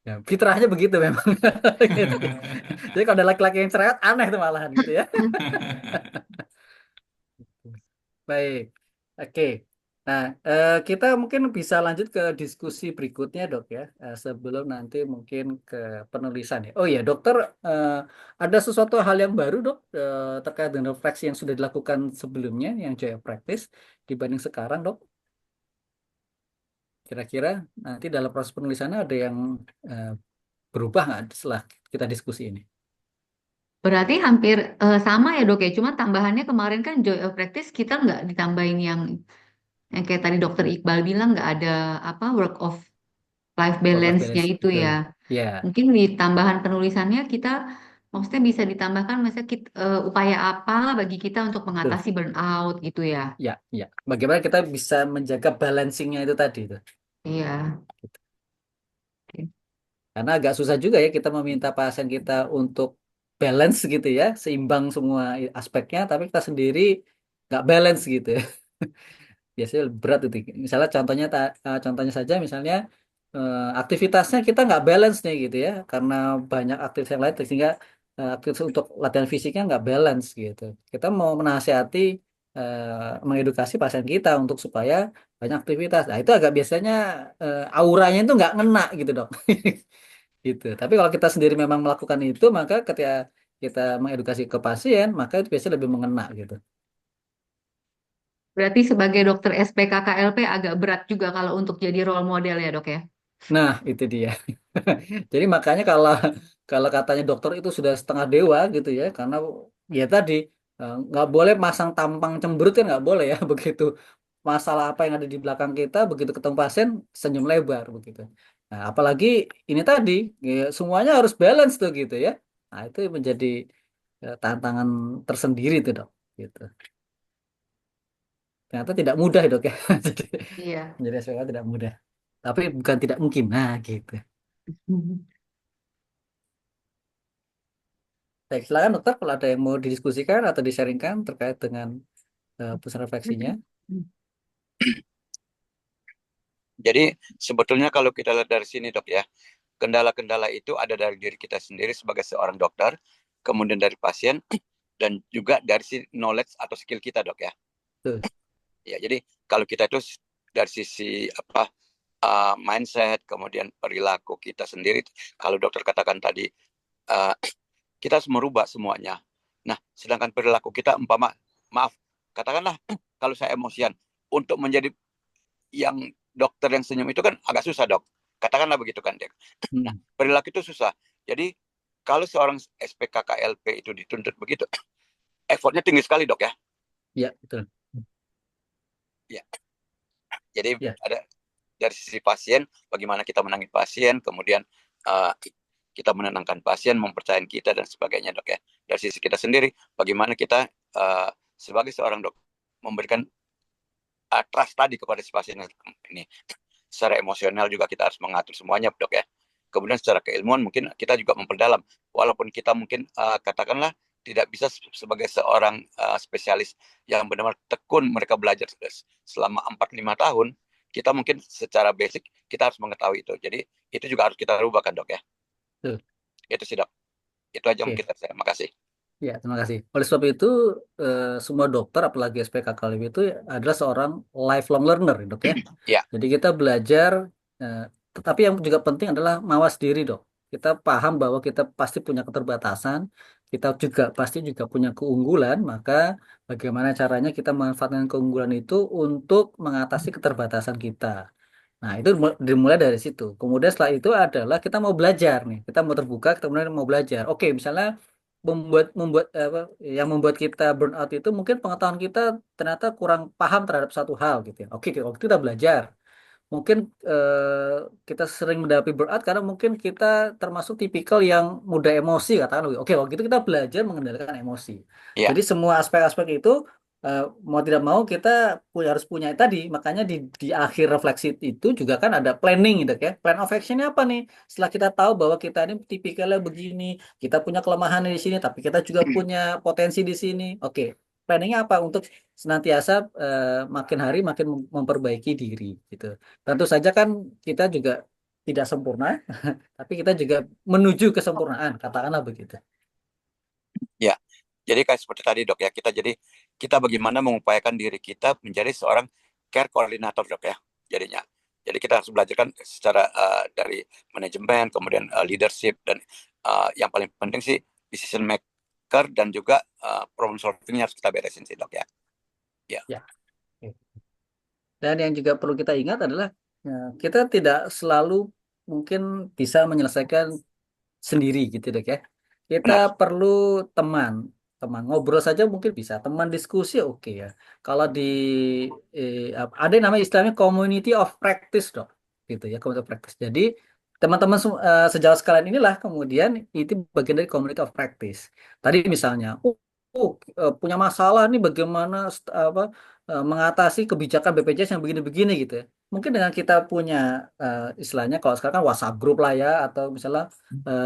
ya fitrahnya begitu memang. Gitu. Jadi kalau ada laki-laki yang cerewet aneh tuh malahan gitu ya. Baik, oke. Nah, kita mungkin bisa lanjut ke diskusi berikutnya, dok ya. Sebelum nanti mungkin ke penulisan ya. Oh iya, dokter, eh, ada sesuatu hal yang baru, dok, terkait dengan refleksi yang sudah dilakukan sebelumnya, yang Jaya Practice, dibanding sekarang, dok. Kira-kira nanti dalam proses penulisannya ada yang eh, berubah nggak setelah kita diskusi ini? Berarti hampir sama ya, Dok ya. Cuma tambahannya kemarin kan Joy of Practice kita nggak ditambahin yang kayak tadi Dokter Iqbal bilang nggak ada apa work of life Work-life balance-nya balance, itu ya. betul. Ya. Mungkin di tambahan penulisannya kita maksudnya bisa ditambahkan misalnya upaya apa bagi kita untuk Betul. mengatasi burnout gitu ya. Ya, ya. Bagaimana kita bisa menjaga balancingnya itu tadi itu. Iya. Oke. Karena agak susah juga ya kita meminta pasien kita untuk balance gitu ya, seimbang semua aspeknya, tapi kita sendiri nggak balance gitu ya. Biasanya lebih berat itu. Misalnya contohnya contohnya saja misalnya aktivitasnya kita nggak balance nih gitu ya, karena banyak aktivitas yang lain sehingga aktivitas untuk latihan fisiknya nggak balance gitu. Kita mau menasihati, mengedukasi pasien kita untuk supaya banyak aktivitas. Nah itu agak biasanya auranya itu nggak ngena gitu dok. Gitu. Tapi kalau kita sendiri memang melakukan itu, maka ketika kita mengedukasi ke pasien, maka itu biasanya lebih mengena gitu. Berarti sebagai dokter SPKKLP agak berat juga kalau untuk jadi role model ya dok ya. Nah, itu dia. Jadi makanya kalau kalau katanya dokter itu sudah setengah dewa gitu ya, karena ya tadi nggak boleh masang tampang cemberut kan nggak boleh ya begitu masalah apa yang ada di belakang kita begitu ketemu pasien senyum lebar begitu. Nah, apalagi ini tadi ya, semuanya harus balance tuh gitu ya. Nah, itu menjadi tantangan tersendiri tuh dok. Gitu. Ternyata tidak mudah ya, dok ya. Jadi Iya. menjadi SPK tidak mudah. Tapi bukan tidak mungkin. Nah, gitu. Baik, silakan dokter kalau ada yang mau didiskusikan atau disaringkan terkait dengan pesan refleksinya. Jadi sebetulnya kalau kita lihat dari sini dok ya, kendala-kendala itu ada dari diri kita sendiri sebagai seorang dokter, kemudian dari pasien, dan juga dari si knowledge atau skill kita dok ya. Tuh. Ya, jadi kalau kita itu dari sisi mindset, kemudian perilaku kita sendiri, kalau dokter katakan tadi kita harus merubah semuanya. Nah, sedangkan perilaku kita maaf, katakanlah kalau saya emosian, untuk menjadi yang dokter yang senyum itu kan agak susah dok. Katakanlah begitu kan dek. Nah, perilaku itu susah. Jadi kalau seorang SPKKLP itu dituntut begitu, effortnya tinggi sekali dok ya. Iya, betul. Ya. Jadi Ya. ada dari sisi pasien, bagaimana kita menangani pasien, kemudian kita menenangkan pasien, mempercayain kita dan sebagainya dok ya. Dari sisi kita sendiri, bagaimana kita sebagai seorang dok memberikan trust tadi kepada si pasien ini. Secara emosional juga kita harus mengatur semuanya dok ya. Kemudian secara keilmuan mungkin kita juga memperdalam, walaupun kita mungkin katakanlah tidak bisa sebagai seorang spesialis yang benar-benar tekun mereka belajar selama 4-5 tahun, kita mungkin secara basic kita harus mengetahui itu. Jadi itu juga harus kita rubahkan dok ya. Tuh. Itu sih dok. Itu aja Oke. mungkin saya. Makasih. Ya, terima kasih. Oleh sebab itu, semua dokter, apalagi SPKKLB itu adalah seorang lifelong learner, dok ya. Ya. Jadi kita belajar, tetapi yang juga penting adalah mawas diri, dok. Kita paham bahwa kita pasti punya keterbatasan, kita juga pasti juga punya keunggulan, maka bagaimana caranya kita memanfaatkan keunggulan itu untuk mengatasi keterbatasan kita. Nah, itu dimulai dari situ. Kemudian setelah itu adalah kita mau belajar nih. Kita mau terbuka, kita kemudian mau belajar. Oke, misalnya membuat apa yang membuat kita burn out itu mungkin pengetahuan kita ternyata kurang paham terhadap satu hal gitu ya. Oke, waktu kita belajar. Mungkin kita sering menghadapi burnout karena mungkin kita termasuk tipikal yang mudah emosi katakan. Oke, waktu itu kita belajar mengendalikan emosi. Ya. Jadi semua aspek-aspek itu mau tidak mau kita harus punya tadi. Makanya di akhir refleksi itu juga kan ada planning gitu ya. Plan of actionnya apa nih? Setelah kita tahu bahwa kita ini tipikalnya begini, kita punya kelemahan di sini, tapi kita juga punya potensi di sini. Oke, planningnya apa untuk senantiasa makin hari makin memperbaiki diri gitu. Tentu saja kan kita juga tidak sempurna, tapi kita juga menuju kesempurnaan, katakanlah begitu. Ya, jadi kayak seperti tadi dok ya, kita bagaimana mengupayakan diri kita menjadi seorang care coordinator dok ya, jadinya. Jadi kita harus belajarkan secara dari manajemen, kemudian leadership, dan yang paling penting sih decision maker dan juga problem solving harus kita beresin sih dok ya. Ya. Dan yang juga perlu kita ingat adalah kita tidak selalu mungkin bisa menyelesaikan sendiri gitu dok ya. Kita perlu teman ngobrol saja mungkin bisa, teman diskusi oke ya. Kalau di ada yang namanya istilahnya community of practice dok, gitu ya, community of practice. Jadi teman-teman sejauh sekalian inilah kemudian itu bagian dari community of practice. Tadi misalnya, punya masalah nih bagaimana mengatasi kebijakan BPJS yang begini-begini gitu ya. Mungkin dengan kita punya istilahnya kalau sekarang kan WhatsApp group lah ya, atau misalnya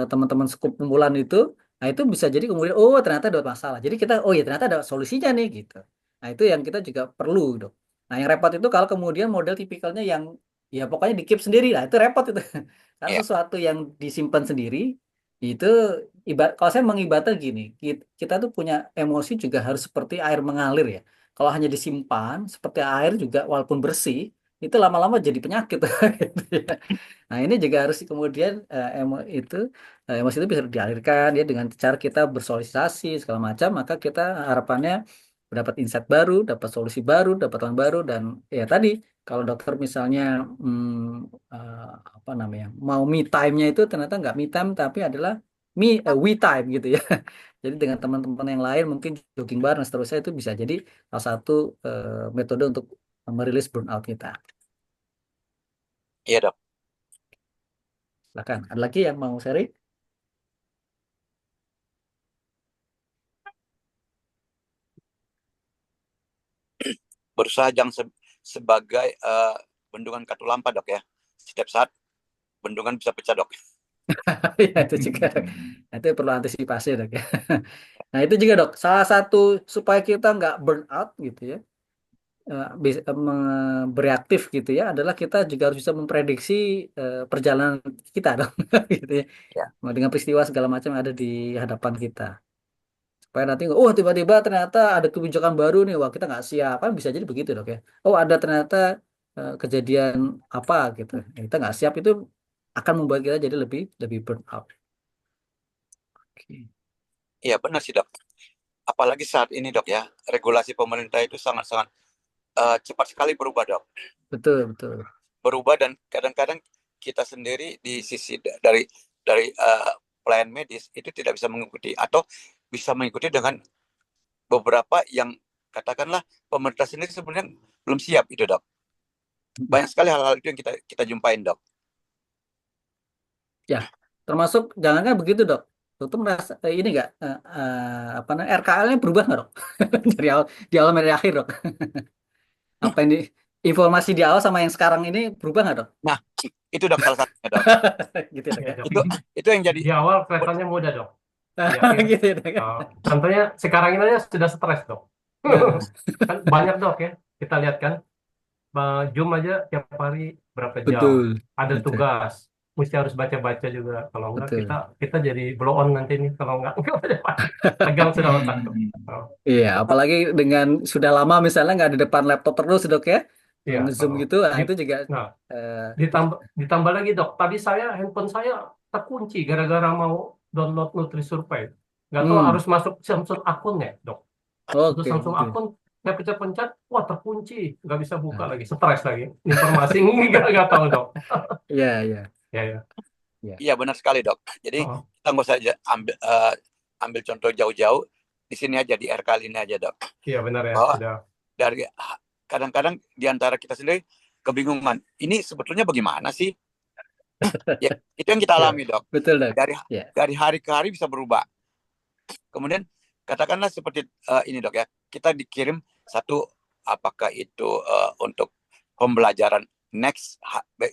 teman-teman sekumpulan itu, nah itu bisa jadi kemudian ternyata ada masalah. Jadi kita ya ternyata ada solusinya nih gitu. Nah itu yang kita juga perlu dok. Nah yang repot itu kalau kemudian model tipikalnya yang ya pokoknya di keep sendiri lah, itu repot itu. Karena Iya, sesuatu yang disimpan sendiri itu kalau saya mengibaratkan gini, kita tuh punya emosi juga harus seperti air mengalir ya. Kalau hanya disimpan seperti air juga walaupun bersih, itu lama-lama jadi penyakit. Gitu ya. Nah, ini juga harus kemudian emosi itu bisa dialirkan ya dengan cara kita bersosialisasi segala macam, maka kita harapannya dapat insight baru, dapat solusi baru, dapat teman baru dan ya tadi kalau dokter misalnya eh, apa namanya mau me time-nya itu ternyata nggak me time tapi adalah we time gitu ya. Jadi dengan teman-teman yang lain mungkin jogging bareng dan seterusnya itu bisa jadi salah satu metode untuk merilis burnout kita. iya dok. Silakan. Ada lagi yang mau sharing? Berusaha jangan sebagai bendungan katulampa dok ya. Setiap saat bendungan bisa pecah dok. Ya, itu juga. Nah, itu perlu antisipasi dok ya. Nah itu juga dok. Salah satu supaya kita nggak burn out gitu ya, bereaktif gitu ya, adalah kita juga harus bisa memprediksi perjalanan kita dong, gitu ya. Ya. Dengan peristiwa segala macam yang ada di hadapan kita. Supaya nanti, tiba-tiba ternyata ada kebijakan baru nih, wah kita nggak siap, kan bisa jadi begitu dok ya. Oh ada ternyata kejadian apa gitu, kita nggak siap itu akan membuat kita jadi lebih lebih burn out. Oke. Iya benar sih dok. Apalagi saat ini dok ya, regulasi pemerintah itu sangat-sangat cepat sekali berubah dok. Betul betul. Berubah dan kadang-kadang kita sendiri di sisi dari pelayan medis itu tidak bisa mengikuti atau bisa mengikuti dengan beberapa yang katakanlah pemerintah sendiri sebenarnya belum siap itu dok. Banyak sekali hal-hal itu yang kita jumpain dok. Ya, termasuk jangankan begitu dok. Dokter merasa ini nggak apa namanya RKL-nya berubah nggak dok? Dari awal di awal sampai akhir dok. Apa ini informasi di awal sama yang sekarang ini berubah nggak dok? Nah itu dok salah satunya dok. Gitu dok ya. Itu yang jadi Di awal kelihatannya mudah dok. Di akhir, Gitu ya, dok. contohnya sekarang ini aja sudah stres dok. Kan banyak dok ya. Kita lihat kan, Zoom aja tiap hari berapa jam. Betul, Ada betul, tugas. Mesti harus baca-baca juga. Kalau enggak betul. kita jadi blow on nanti nih. Kalau enggak baca-baca. Tegang sudah otak dok. Oh, Iya, apalagi dengan sudah lama misalnya nggak di depan laptop terus dok ya, iya. nge-zoom gitu, nah Di- itu juga nah, eh, ditambah lagi dok. Tadi handphone saya terkunci gara-gara mau download Nutrisurvey. Nggak tahu hmm, harus masuk Samsung akunnya dok. Untuk oke, Samsung gitu. akun saya pencet-pencet, wah terkunci, nggak bisa buka lagi, stres lagi. Informasi nggak tahu dok. Iya, iya, Ya ya. iya. iya benar sekali dok. Jadi Oh, kita nggak usah ambil contoh jauh-jauh di sini aja di RK ini aja dok. iya benar ya. Bahwa Sudah. dari kadang-kadang di antara kita sendiri kebingungan. Ini sebetulnya bagaimana sih? Ya, itu yang kita Ya. alami dok. Betul dok. Ya. Dari hari ke hari bisa berubah. Kemudian katakanlah seperti ini dok ya, kita dikirim satu apakah itu untuk pembelajaran next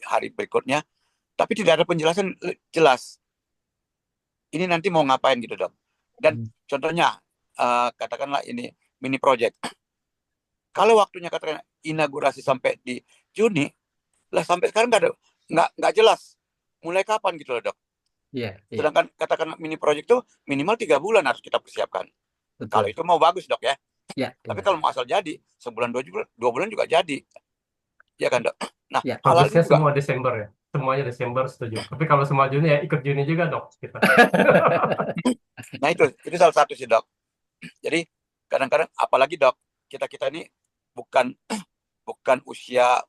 hari berikutnya, tapi tidak ada penjelasan jelas. Ini nanti mau ngapain gitu dok. Dan contohnya katakanlah ini mini project. Kalau waktunya katakan inaugurasi sampai di Juni, lah sampai sekarang nggak jelas mulai kapan gitu loh dok. Iya, iya, Sedangkan katakan mini project itu minimal 3 bulan harus kita persiapkan. Kalau betul. itu mau bagus dok ya. Ya, Tapi iya. kalau mau asal jadi sebulan 2 bulan juga jadi, ya kan dok. Nah Ya. hal-hal ini Bagusnya juga. semua Desember ya. Semuanya Desember setuju. Tapi kalau semua Juni ya ikut Juni juga dok kita. Nah itu salah satu sih dok. Jadi kadang-kadang apalagi dok kita ini bukan usia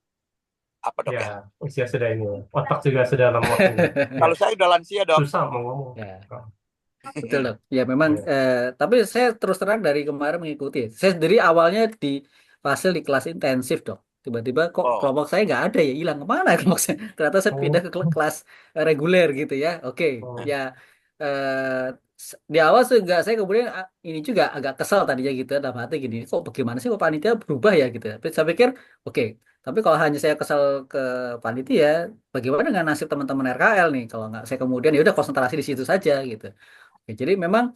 apa dok ya. Ya, usia sudah ini. Otak juga sudah lama ini. Kalau saya udah lansia dok. Susah mau ngomong. Ya. Betul dok. Ya memang. Iya. Tapi saya terus terang dari kemarin mengikuti. Saya sendiri awalnya di fase di kelas intensif dok. Tiba-tiba kok Oh, kelompok saya nggak ada ya, hilang kemana kelompok saya. Ternyata saya pindah ke kelas reguler gitu ya. Oke, Oh. ya di awal juga saya kemudian ini juga agak kesal tadinya gitu dalam hati gini. Kok bagaimana sih kok panitia berubah ya gitu. Tapi saya pikir oke. Tapi kalau hanya saya kesal ke panitia, bagaimana dengan nasib teman-teman RKL nih? Kalau nggak saya kemudian ya udah konsentrasi di situ saja gitu. Oke, jadi memang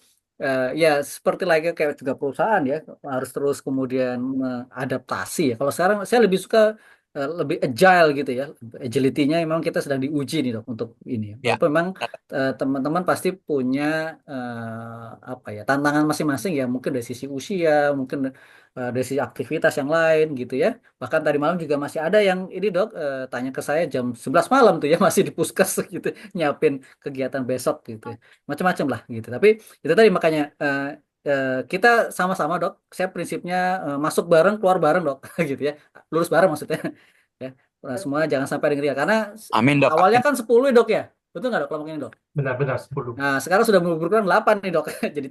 ya seperti lagi kayak juga perusahaan ya harus terus kemudian mengadaptasi ya. Kalau sekarang saya lebih suka lebih agile gitu ya. Agility-nya memang kita sedang diuji nih dok untuk ini. Ya. Walaupun memang teman-teman pasti punya apa ya tantangan masing-masing ya. Mungkin dari sisi usia, mungkin dari sisi aktivitas yang lain gitu ya. Bahkan tadi malam juga masih ada yang ini dok tanya ke saya jam 11 malam tuh ya masih di puskes gitu nyiapin kegiatan besok gitu ya. Macam-macam lah gitu. Tapi itu tadi makanya kita sama-sama dok. Saya prinsipnya masuk bareng, keluar bareng dok gitu ya. Lulus bareng maksudnya. Ya, nah, semua jangan sampai ada yang ria. Karena Amin dok. awalnya Amin. kan 10 ya dok ya. Betul nggak dok kelompok ini dok? Benar-benar 10. Nah, sekarang sudah berkurang 8 nih dok. Jadi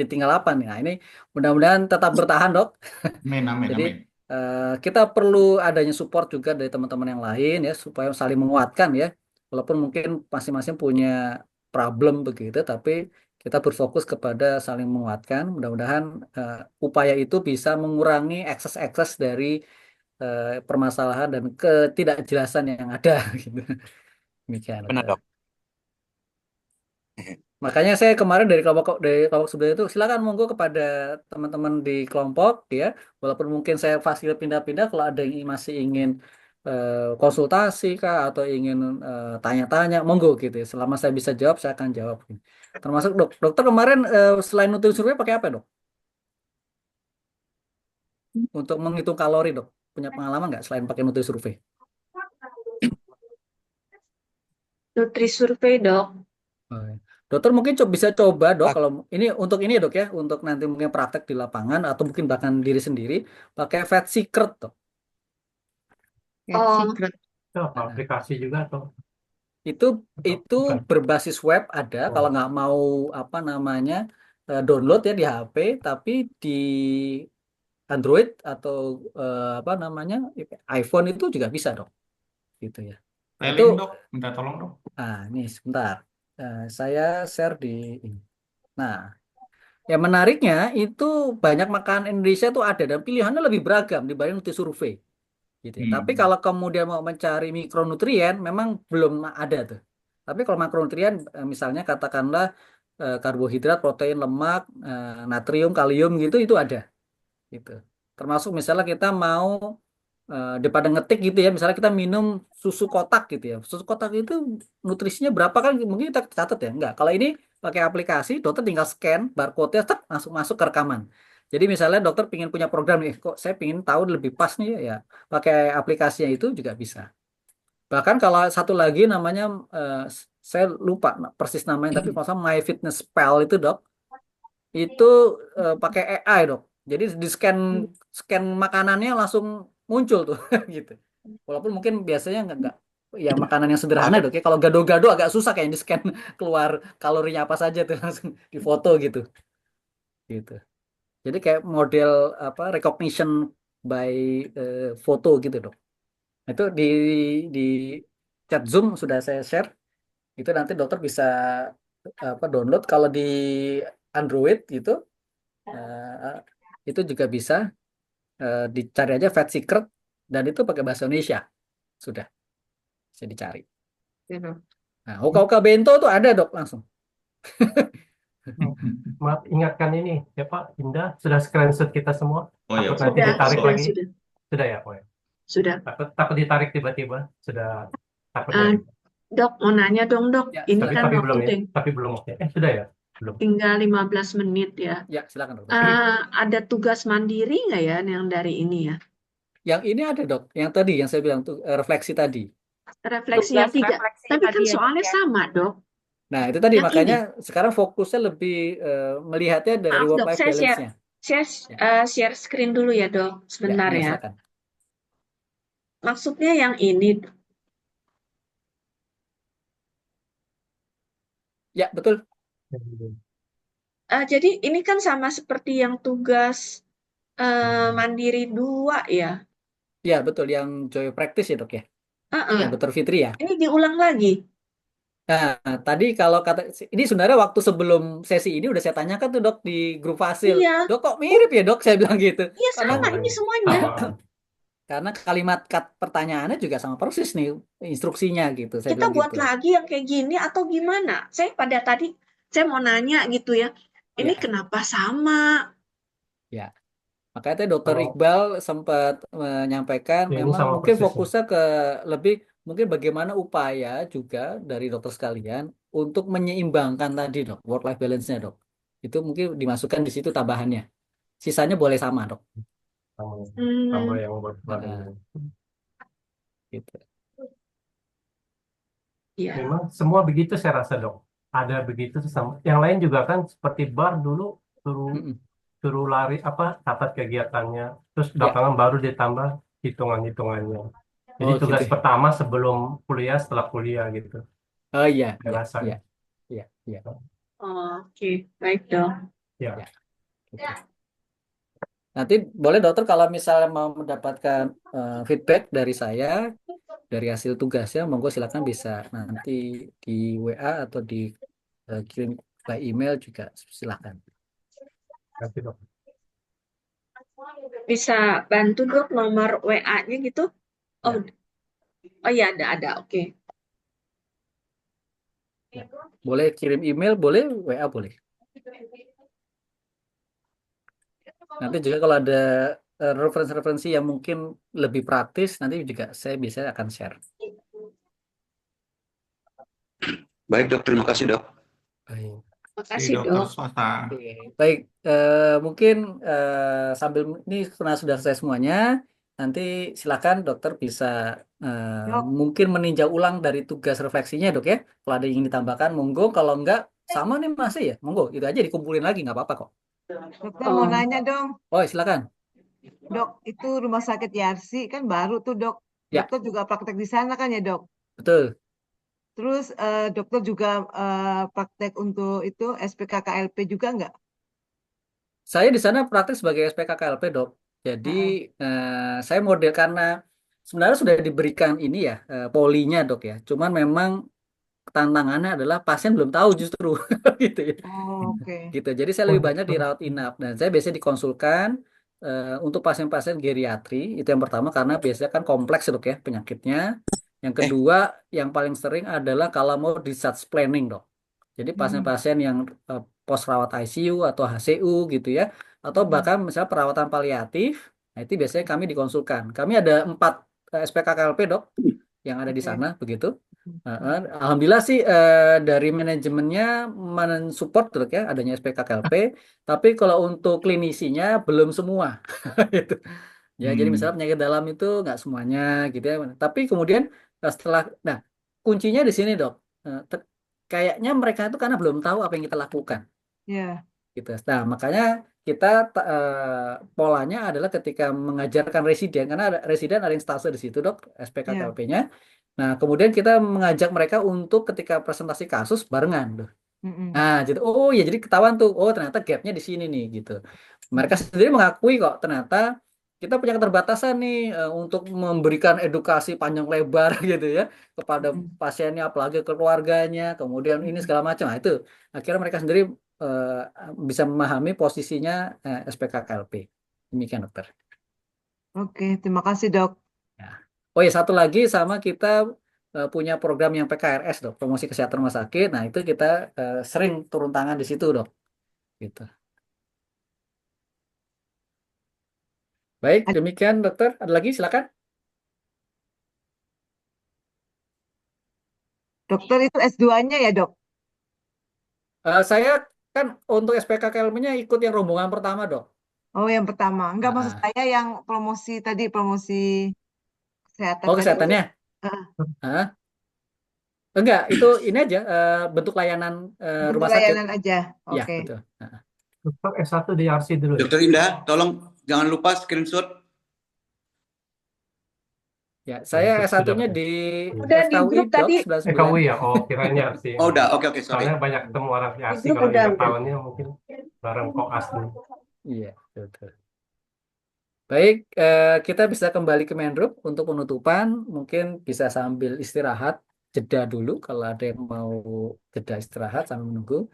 tinggal 8 nih. Nah, ini mudah-mudahan tetap bertahan dok. Amin, amin, Jadi amin. kita perlu adanya support juga dari teman-teman yang lain ya supaya saling menguatkan ya. Walaupun mungkin masing-masing punya problem begitu, tapi kita berfokus kepada saling menguatkan. Mudah-mudahan upaya itu bisa mengurangi ekses-ekses dari permasalahan dan ketidakjelasan yang ada gitu. Demikian. Benar dok. Makanya saya kemarin dari kelompok sebelumnya itu silakan monggo kepada teman-teman di kelompok ya. Walaupun mungkin saya fasil pindah-pindah kalau ada yang masih ingin konsultasi kah atau ingin tanya-tanya monggo gitu ya. Selama saya bisa jawab saya akan jawab. Termasuk dokter kemarin selain nutrisi survei pakai apa dok? Untuk menghitung kalori dok. Punya pengalaman nggak selain pakai nutrisi survei? Nutri survei dok. Oh, ya. Dokter mungkin bisa coba dok kalau ini untuk ini ya dok ya untuk nanti mungkin praktek di lapangan atau mungkin bahkan diri sendiri pakai Fat Secret dok. Fat Oh. Secret. Itu apa, aplikasi juga atau Itu bukan? berbasis web ada Oh. kalau nggak mau apa namanya download ya di HP tapi di Android atau apa namanya iPhone itu juga bisa dok gitu ya. Saya Itu link dok, minta tolong dok. ini sebentar. Saya share di ini. Nah, yang menariknya itu banyak makanan Indonesia tuh ada dan pilihannya lebih beragam dibanding Nutri Survei gitu ya. Tapi kalau kemudian mau mencari mikronutrien memang belum ada tuh. Tapi kalau makronutrien misalnya katakanlah karbohidrat, protein, lemak, natrium, kalium gitu itu ada gitu. Termasuk misalnya kita mau daripada ngetik gitu ya, misalnya kita minum susu kotak gitu ya. Susu kotak itu nutrisinya berapa kan mungkin kita catat ya. Enggak. Kalau ini pakai aplikasi, dokter tinggal scan barcode-nya langsung masuk ke rekaman. Jadi misalnya dokter ingin punya program nih, kok saya ingin tahu lebih pas nih ya, pakai aplikasinya itu juga bisa. Bahkan kalau satu lagi namanya saya lupa persis namanya tapi kalau sama MyFitnessPal itu dok, itu pakai AI dok. Jadi di scan makanannya langsung muncul tuh gitu. Walaupun mungkin biasanya nggak ya makanan yang sederhana dok ya. Kalau gado-gado agak susah kayak di scan keluar kalorinya apa saja tuh langsung difoto gitu. Gitu. Jadi kayak model apa recognition by foto gitu dok. Itu di chat Zoom sudah saya share. Itu nanti dokter bisa apa download kalau di Android gitu. Itu juga bisa dicari aja Fat Secret dan itu pakai bahasa Indonesia sudah bisa dicari. Gitu. Nah, Hoka Bento tuh ada dok langsung. Maaf, ingatkan ini ya Pak, Indah sudah screenshot kita semua. Oh iya, Takut nanti Sudah, ditarik sudah, lagi. sudah. Sudah ya, oh ya. Sudah. Takut ditarik tiba-tiba. Sudah takut Ah, ya. Dok, mau nanya dong dok. Ya, Ini Tapi kan tapi waktu belum ya. Tapi belum oke. Sudah ya? Belum. tinggal 15 menit ya. Ya silakan dok. Ada tugas mandiri nggak ya yang dari ini ya? Yang ini ada dok, yang tadi yang saya bilang tuh refleksi tadi. Refleksi yang Tugas 3. refleksi Tapi kan tadi ya, soalnya Dok, ya. sama dok. Nah itu tadi Yang makanya sekarang fokusnya lebih melihatnya dari Maaf work dok, life saya balance-nya. share screen dulu ya dok. Sebentar ya. Silakan. Maksudnya yang ini. Ya betul. Jadi ini kan sama seperti yang tugas mandiri 2 ya. Ya betul yang joy practice ya dok ya. Yang Dr. Fitri ya. Ini diulang lagi. Nah, tadi kalau kata ini sebenarnya waktu sebelum sesi ini udah saya tanyakan tuh dok di grup Fasil. Iya. Dok kok mirip ya dok saya bilang gitu. Iya Karena sama ini semuanya. karena kalimat pertanyaannya juga sama persis nih instruksinya gitu. Saya Kita bilang buat gitu. lagi yang kayak gini atau gimana? Saya mau nanya gitu ya. Ini Ya. kenapa sama? Ya. Makanya tadi Dokter Kalau Iqbal sempat menyampaikan ya, ini memang sama mungkin persisnya. fokusnya ke lebih mungkin bagaimana upaya juga dari dokter sekalian untuk menyeimbangkan tadi dok work life balance-nya dok. Itu mungkin dimasukkan di situ tambahannya. Sisanya boleh sama dok. Sama, sama Hmm, yang buat Nah, ini. gitu. ya. Memang semua begitu saya rasa dok. Ada begitu sama. Yang lain juga kan seperti bar dulu suruh Mm-mm. suruh lari apa catat kegiatannya. Terus Ya, belakangan baru ditambah hitungan-hitungannya. Jadi oh gitu tugas ya. pertama sebelum kuliah setelah kuliah gitu. Oh iya, Saya iya, rasa iya, ya. iya, iya, Oke, baik dong. Ya. ya, gitu. Nanti boleh dokter kalau misalnya mau mendapatkan feedback dari saya dari hasil tugasnya, monggo silakan bisa nanti di WA atau kirim by email juga silakan. Nanti dok. Bisa bantu dok nomor WA-nya gitu? Oh, Ya, oh iya ada. Oke. ya. Boleh kirim email, boleh WA boleh. Nanti juga kalau ada referensi-referensi yang mungkin lebih praktis, nanti juga saya bisa akan share. Baik dok, terima kasih dok. Baik. Terima Si kasih dokter dok. swasta. Oke, baik. Mungkin sambil ini karena sudah selesai semuanya, nanti silakan dokter bisa Dok, mungkin meninjau ulang dari tugas refleksinya dok ya. Kalau ada yang ingin ditambahkan, monggo. Kalau enggak, sama nih masih ya, monggo. Itu aja dikumpulin lagi, nggak apa-apa kok. dokter mau Oh, nanya dong. Oh, silakan. Dok, itu rumah sakit Yarsi kan baru tuh dok. Ya, Dokter juga praktek di sana kan ya dok. betul. Terus dokter juga praktek untuk itu SPKKLP juga nggak? Saya di sana praktis sebagai SPKKLP dok. Jadi Heeh. saya model karena sebenarnya sudah diberikan ini ya polinya dok ya. Cuman memang tantangannya adalah pasien belum tahu justru gitu ya. Oh, oke. Gitu. Jadi saya Oh lebih banyak gitu. di rawat inap dan saya biasanya dikonsulkan untuk pasien-pasien geriatri itu yang pertama karena biasanya kan kompleks dok ya penyakitnya. Yang kedua yang paling sering adalah kalau mau discharge planning dok. Jadi Hmm. pasien-pasien yang post rawat ICU atau HCU gitu ya, atau Hmm. bahkan misalnya perawatan paliatif, nah itu biasanya kami dikonsulkan. Kami ada 4 SPKKLP dok yang ada di Oke. sana begitu. Hmm. Alhamdulillah sih dari manajemennya mensupport dok ya adanya SPKKLP, tapi kalau untuk klinisinya belum semua. Gitu. Ya, jadi misalnya penyakit dalam itu nggak semuanya gitu ya. Tapi kemudian nah kuncinya di sini dok. Kayaknya mereka itu karena belum tahu apa yang kita lakukan Ya. gitu. Nah, makanya kita polanya adalah ketika mengajarkan residen karena ada residen ada yang stase di situ dok Ya. SPKKLP-nya. Nah, kemudian kita mengajak mereka untuk ketika presentasi kasus barengan tuh. Hmm. Nah, gitu. Oh ya, jadi ketahuan tuh. Oh, ternyata gapnya di sini nih, gitu. Mereka Hmm. sendiri mengakui kok, ternyata kita punya keterbatasan nih untuk memberikan edukasi panjang lebar gitu ya kepada Hmm. pasiennya, apalagi ke keluarganya, kemudian ini Hmm. segala macam. Nah, itu akhirnya mereka sendiri eh, bisa memahami posisinya SPKKLP. Demikian, dokter. Oke, terima kasih dok. Ya. Oh ya, satu lagi sama kita punya program yang PKRS dok, promosi kesehatan rumah sakit. Nah itu kita sering turun tangan di situ dok. Gitu. Baik, demikian dokter. Ada lagi silakan. Dokter itu S2-nya ya dok? Saya kan untuk SPKKLM-nya ikut yang rombongan pertama dok. Oh, yang pertama. Enggak, Ah, maksud ah. saya yang promosi tadi, promosi kesehatan Oh tadi. kesehatannya? Heeh. Ah, enggak, itu ini aja bentuk layanan Bentuk rumah sakit. layanan aja. Ya Oke. betul. Ah. Dokter S1 di RC dulu ya. Dokter Indah, tolong jangan lupa screenshot. Ya, Ya, saya itu sudah S1-nya betul. di Iya. udah di FKUI grup dok tadi. 11 bulan. FKUI ya. Oh, kiranya RC. Oh udah, oke sorry. Soalnya banyak ketemu orang di Di RC grup kalau udah. ingat tahunnya mungkin bareng koas dulu. Iya, betul. Baik, kita bisa kembali ke main room untuk penutupan. Mungkin bisa sambil istirahat, jeda dulu kalau ada yang mau jeda istirahat sambil menunggu.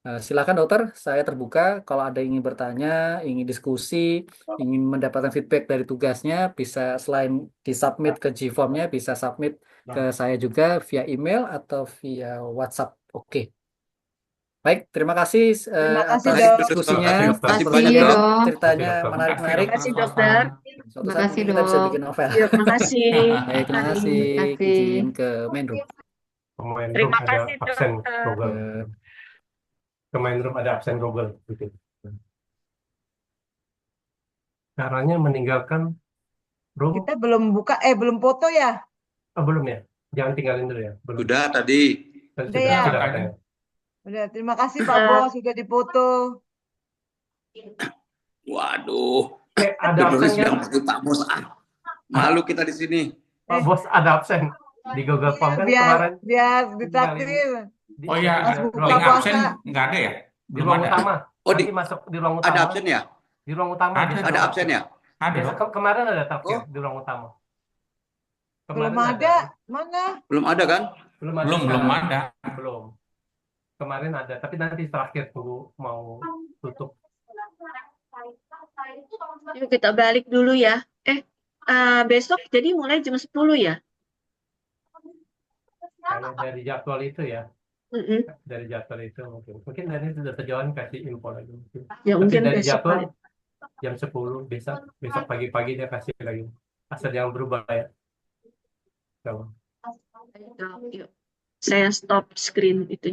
Silakan dokter, saya terbuka. Kalau ada yang ingin bertanya, ingin diskusi, ingin mendapatkan feedback dari tugasnya, bisa selain disubmit ke G-form-nya, bisa submit ke saya juga via email atau via WhatsApp. Oke. Baik, terima kasih Terima kasih, atas Baik, Dok. diskusinya. Terima kasih, dokter. Makasih Terima banyak, kasih Iya Dok. dok. Terima kasih, ceritanya dokter. Makasih, menarik-menarik. Terima kasih Mas dokter. Novel. Suatu Terima saat kasih mungkin kita bisa dok. bikin novel. Yuk, makasih. Baik, terima Mari. kasih. Terima kasih. Izin ke main room. Pemain room Terima ada kasih absen dokter. Google. Eh, Pemain room ada absen Google. Gitu. Caranya meninggalkan room. Kita belum buka, belum foto ya? Belum ya? Jangan tinggalin dulu ya. Belum. Sudah tadi. Udah Sudah, ya? sudah Kakaknya. katanya. Udah, terima kasih Pak Eh, Bos sudah dipoto. Waduh, Ada absen penulis kan? bilang pakai Pak Bos. Malu kita di sini. Pak Bos ada absen di Google Form kan Biar kemarin. biar Tinggalin ditraktir Oh ya, pas di buka link ruang, absen puasa. nggak ada ya? di Belum ruang ada. utama. Oh, Nanti masuk di ruang ada utama. absen ya? Di ruang utama Ada. bisa Ada masuk. absen ya? Ada. Biasa kemarin ada tafsir Oh. di ruang utama. Belum Kemarin ada. Mana? Belum ada kan? Belum ada. Belum ada. Belum. Kemarin ada, tapi nanti terakhir tunggu mau tutup. Yuk kita balik dulu ya. Besok jadi mulai jam 10 ya? Kalau dari jadwal itu ya, Mm-mm. dari jadwal itu mungkin dari sudah sejauhan kasih info lagi mungkin. Ya Tapi mungkin dari besok jadwal kali. jam 10 besok pagi-pagi dia kasih lagi. Asal jangan berubah ya. Kalau Yuk. Saya stop screen itunya.